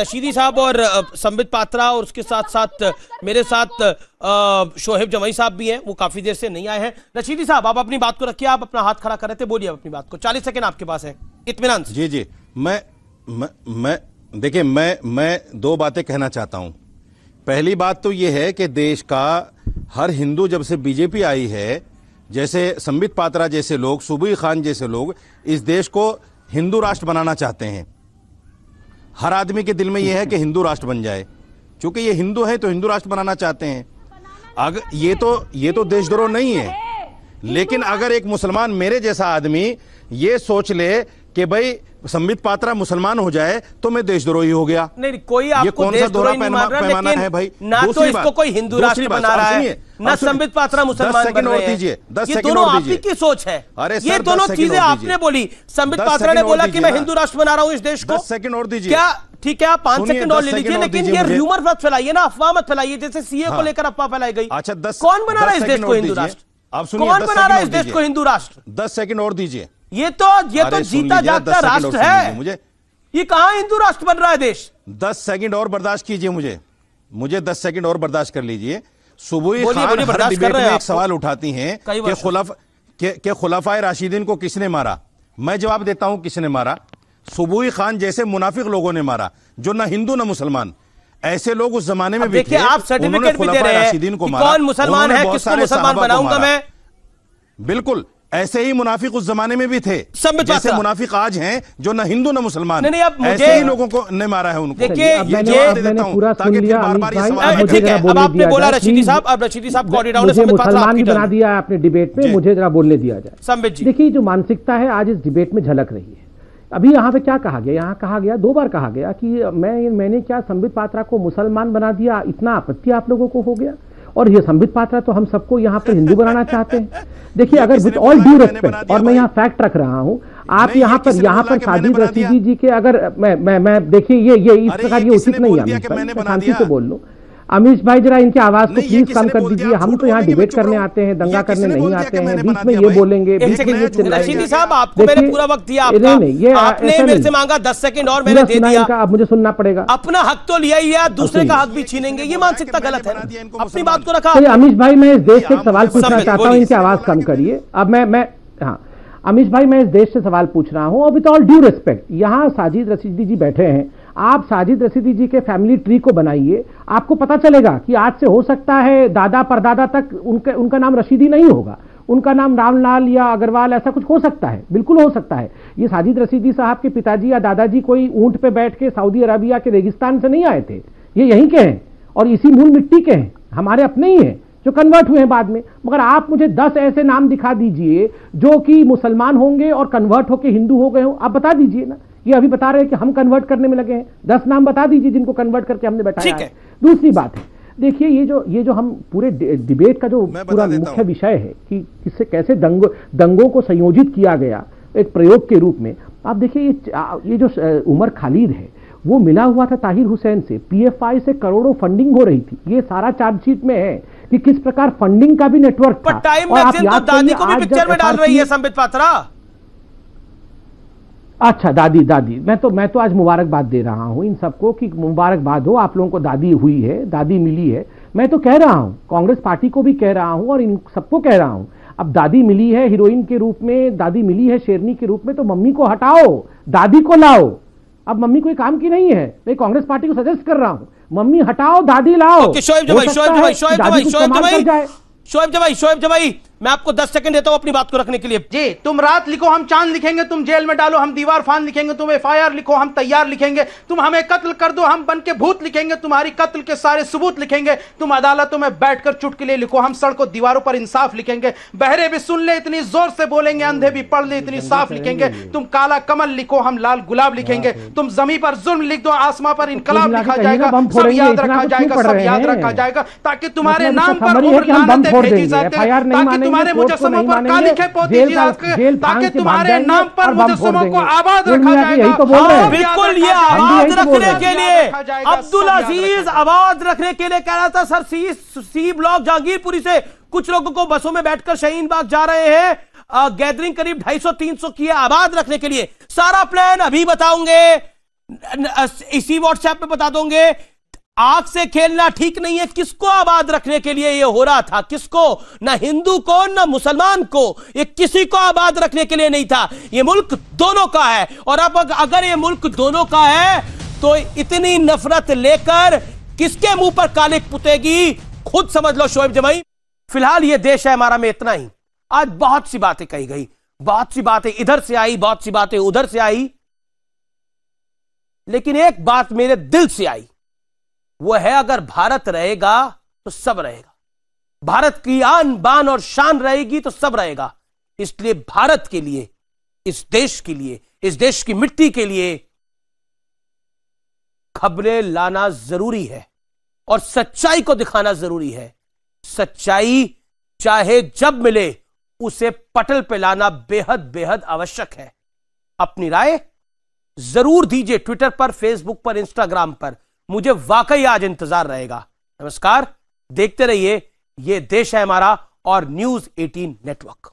रशीदी साहब और संबित पात्रा और उसके साथ साथ मेरे साथ शोहेब जमाई साहब भी हैं, वो काफी देर से नहीं आए हैं। रशीदी साहब आप अपनी बात को रखिए, आप अपना हाथ खड़ा कर रहे थे, बोलिए अपनी बात को, 40 सेकंड आपके पास है, इत्मीनान से। जी जी मैं देखिए मैं दो बातें कहना चाहता हूं। पहली बात तो यह है कि देश का हर हिंदू जब से बीजेपी आई है, जैसे संबित पात्रा जैसे लोग, सुबुई खान जैसे लोग इस देश को हिंदू राष्ट्र बनाना चाहते हैं। हर आदमी के दिल में यह है कि हिंदू राष्ट्र बन जाए, क्योंकि ये हिंदू है तो हिंदू राष्ट्र बनाना चाहते हैं। अगर ये तो देशद्रोह नहीं है, लेकिन अगर एक मुसलमान मेरे जैसा आदमी ये सोच ले कि भाई संबित पात्रा मुसलमान हो जाए तो मैं देशद्रोही हो गया। नहीं, कोई आपको देशद्रोही नहीं मान रहा, लेकिन है भाई, ना तो इसको कोई हिंदू राष्ट्र बना रहा है, ना संबित पात्रा मुसलमान बन रहे हैं। ये दोनों आप ही की सोच है। ये दोनों चीजें आपने बोली। संबित पात्रा ने बोला कि मैं हिंदू राष्ट्र बना रहा हूं इस देश को। 10 सेकंड और दीजिए। क्या ठीक है, आप 5 सेकंड और ले लीजिए, लेकिन ये र्यूमर मत फैलाइए ना, अफवाह मत फैलाइए, जैसे सीए को लेकर अफवाह फैलाई गई। अच्छा, कौन बना रहा है इस देश को हिंदू राष्ट्र? आप सुनिए, कौन बना रहा है इस देश को हिंदू राष्ट्र? 10 सेकंड और दीजिए। ये तो जीता जागता राष्ट्र है, मुझे ये कहां हिंदू राष्ट्र बन रहा है देश? 10 सेकंड और बर्दाश्त कीजिए, मुझे 10 सेकंड और बर्दाश्त कर लीजिए। सुबुई खान हर डिबेट में एक सवाल उठाती हैं कि खुलाफाए राशिदीन को किसने मारा। मैं जवाब देता हूं किसने मारा। सुबुई खान जैसे मुनाफिक लोगों ने मारा, जो ना हिंदू ना मुसलमान। ऐसे लोग उस जमाने में भी थे। आप सर्टिफिकेट भी दे रहे हैं कौन मुसलमान है, किसको मुसलमान बनाऊंगा मैं। बिल्कुल ऐसे ही मुनाफिक उस जमाने में भी थे, जैसे मुनाफिक आज हैं, जो न हिंदू न मुसलमान। नहीं, अब ऐसे ही लोगों को ने मारा है उनको। देखिए अब आपने बोला रशीदी साहब, अब रशीदी साहब को मुसलमान भी बना दिया आपने डिबेट में, मुझे जरा बोलने दिया जाए। संबित जी देखिए जो मानसिकता है आज इस डिबेट में झलक रही है। अभी यहाँ पे क्या कहा गया, यहाँ कहा गया 2 बार कहा गया कि मैंने क्या संबित पात्रा को मुसलमान बना दिया, इतना आपत्ति आप लोगों को हो गया। और ये संबित पात्रा तो हम सबको यहाँ पर हिंदू बनाना चाहते हैं। देखिए अगर विद ऑल ड्यू रेस्पेक्ट, और मैं यहाँ फैक्ट रख रहा हूँ, आप यहाँ पर साजिद रशीदी जी के अगर मैं देखिए ये इस प्रकार ये उचित नहीं है। शांति से बोल लूँ अमीश भाई, जरा इनकी आवाज को प्लीज कम कर दीजिए। हम तो यहाँ डिबेट करने आते हैं, दंगा करने नहीं आते हैं। बीच में ये बोलेंगे, बीच में ये चिल्लाएंगे। रशीदी साहब आपको मैंने पूरा वक्त दिया, आपने मेरे से मांगा 10 सेकंड और मैंने दे दिया। अब मुझे सुनना पड़ेगा। अपना हक तो लिया ही है, दूसरे का हक भी छीनेंगे, ये मानसिकता गलत है। अपनी बात को रखा। अमीश भाई मैं इस देश से एक सवाल पूछना चाहता हूँ, इनकी आवाज कम करिए। अब मैं हाँ अमीश भाई मैं इस देश से सवाल पूछ रहा हूं, और विद ऑल ड्यू रिस्पेक्ट, यहाँ साजिद रशीदी जी बैठे हैं, आप साजिद रशीदी जी के फैमिली ट्री को बनाइए, आपको पता चलेगा कि आज से हो सकता है दादा परदादा तक उनका नाम रशीदी नहीं होगा, उनका नाम रामलाल या अग्रवाल ऐसा कुछ हो सकता है, बिल्कुल हो सकता है। ये साजिद रशीदी साहब के पिताजी या दादाजी कोई ऊंट पे बैठ के सऊदी अरबिया के रेगिस्तान से नहीं आए थे, ये यहीं के हैं और इसी मूल मिट्टी के हैं, हमारे अपने ही हैं जो कन्वर्ट हुए हैं बाद में। मगर आप मुझे 10 ऐसे नाम दिखा दीजिए जो कि मुसलमान होंगे और कन्वर्ट होकर हिंदू हो गए हो, आप बता दीजिए ना। ये अभी बता रहे हैं कि हम कन्वर्ट करने में लगे हैं, 10 नाम बता दीजिए जिनको कन्वर्ट करके हमने बैठाया है। दूसरी बात है, देखिए ये जो हम पूरे डिबेट का जो पूरा मुख्य विषय है कि किससे कैसे दंगों को संयोजित किया गया एक प्रयोग के रूप में, आप देखिए ये जो उमर खालिद है वो मिला हुआ था ताहिर हुसैन से, पीएफआई से करोड़ों फंडिंग हो रही थी, ये सारा चार्जशीट में है कि किस प्रकार फंडिंग का भी नेटवर्क था। टाइम मैगज़ीन तो दादी को भी पिक्चर में डाल रही है संबित पात्रा। अच्छा दादी मैं तो आज मुबारकबाद दे रहा हूं इन सबको कि मुबारकबाद हो, आप लोगों को दादी हुई है, दादी मिली है। मैं तो कह रहा हूं, कांग्रेस पार्टी को भी कह रहा हूं और इन सबको कह रहा हूं, अब दादी मिली है हीरोइन के रूप में, दादी मिली है शेरनी के रूप में, तो मम्मी को हटाओ, दादी को लाओ। अब मम्मी कोई काम की नहीं है, मैं कांग्रेस पार्टी को सजेस्ट कर रहा हूं, मम्मी हटाओ दादी लाओ। शोएब जवाई मैं आपको 10 सेकंड देता हूं अपनी बात को रखने के लिए। जी, तुम रात लिखो हम चांद लिखेंगे, तुम जेल में डालो हम दीवार फान लिखेंगे, तुम FIR लिखो हम तैयार लिखेंगे, तुम हमें कत्ल कर दो हम बन के भूत लिखेंगे, तुम्हारी कत्ल के सारे सबूत लिखेंगे, तुम अदालतों में बैठकर चुटकुले लिखो, हम सड़कों दीवारों पर इंसाफ लिखेंगे, बहरे भी सुन ले इतनी जोर से बोलेंगे, अंधे भी पढ़ ले इतनी साफ लिखेंगे, तुम काला कमल लिखो हम लाल गुलाब लिखेंगे, तुम जमीन पर जुल्म लिख दो आसमां पर इनकलाब लिखा जाएगा, सब याद रखा जाएगा, सब याद रखा जाएगा, ताकि तुम्हारे नाम पर उम्र लानतें भेजी जाती है, ताकि तुम्हारे मुजस्समों पर काली खेप होती है, ताकि तुम्हारे नाम पर मुजस्समों को आबाद रखा जाएगा। बिल्कुल, ये आबाद रखने के लिए अब्दुल अजीज आबाद रखने के लिए कह रहा था। सर सी ब्लॉक जहांगीरपुरी से कुछ लोगों को बसों में बैठकर शाहीन बाग जा रहे हैं, गैदरिंग करीब 250-300 की है आबाद रखने के लिए। सारा प्लान अभी बताऊंगे, इसी व्हाट्सएप पे बता दोगे। आग से खेलना ठीक नहीं है। किसको आबाद रखने के लिए ये हो रहा था? किसको? ना हिंदू को ना मुसलमान को, ये किसी को आबाद रखने के लिए नहीं था। ये मुल्क दोनों का है, और अब अगर ये मुल्क दोनों का है तो इतनी नफरत लेकर किसके मुंह पर कालिक पुतेगी, खुद समझ लो शोएब जमाई। फिलहाल ये देश है हमारा में इतना ही। आज बहुत सी बातें कही गई, बहुत सी बातें इधर से आई, बहुत सी बातें उधर से आई, लेकिन एक बात मेरे दिल से आई, वो है अगर भारत रहेगा तो सब रहेगा। भारत की आन बान और शान रहेगी तो सब रहेगा। इसलिए भारत के लिए, इस देश के लिए, इस देश की मिट्टी के लिए खबरें लाना जरूरी है और सच्चाई को दिखाना जरूरी है। सच्चाई चाहे जब मिले उसे पटल पे लाना बेहद बेहद आवश्यक है। अपनी राय जरूर दीजिए, ट्विटर पर, फेसबुक पर, इंस्टाग्राम पर। मुझे वाकई आज इंतजार रहेगा। नमस्कार, देखते रहिए ये देश है हमारा और न्यूज़ 18 नेटवर्क।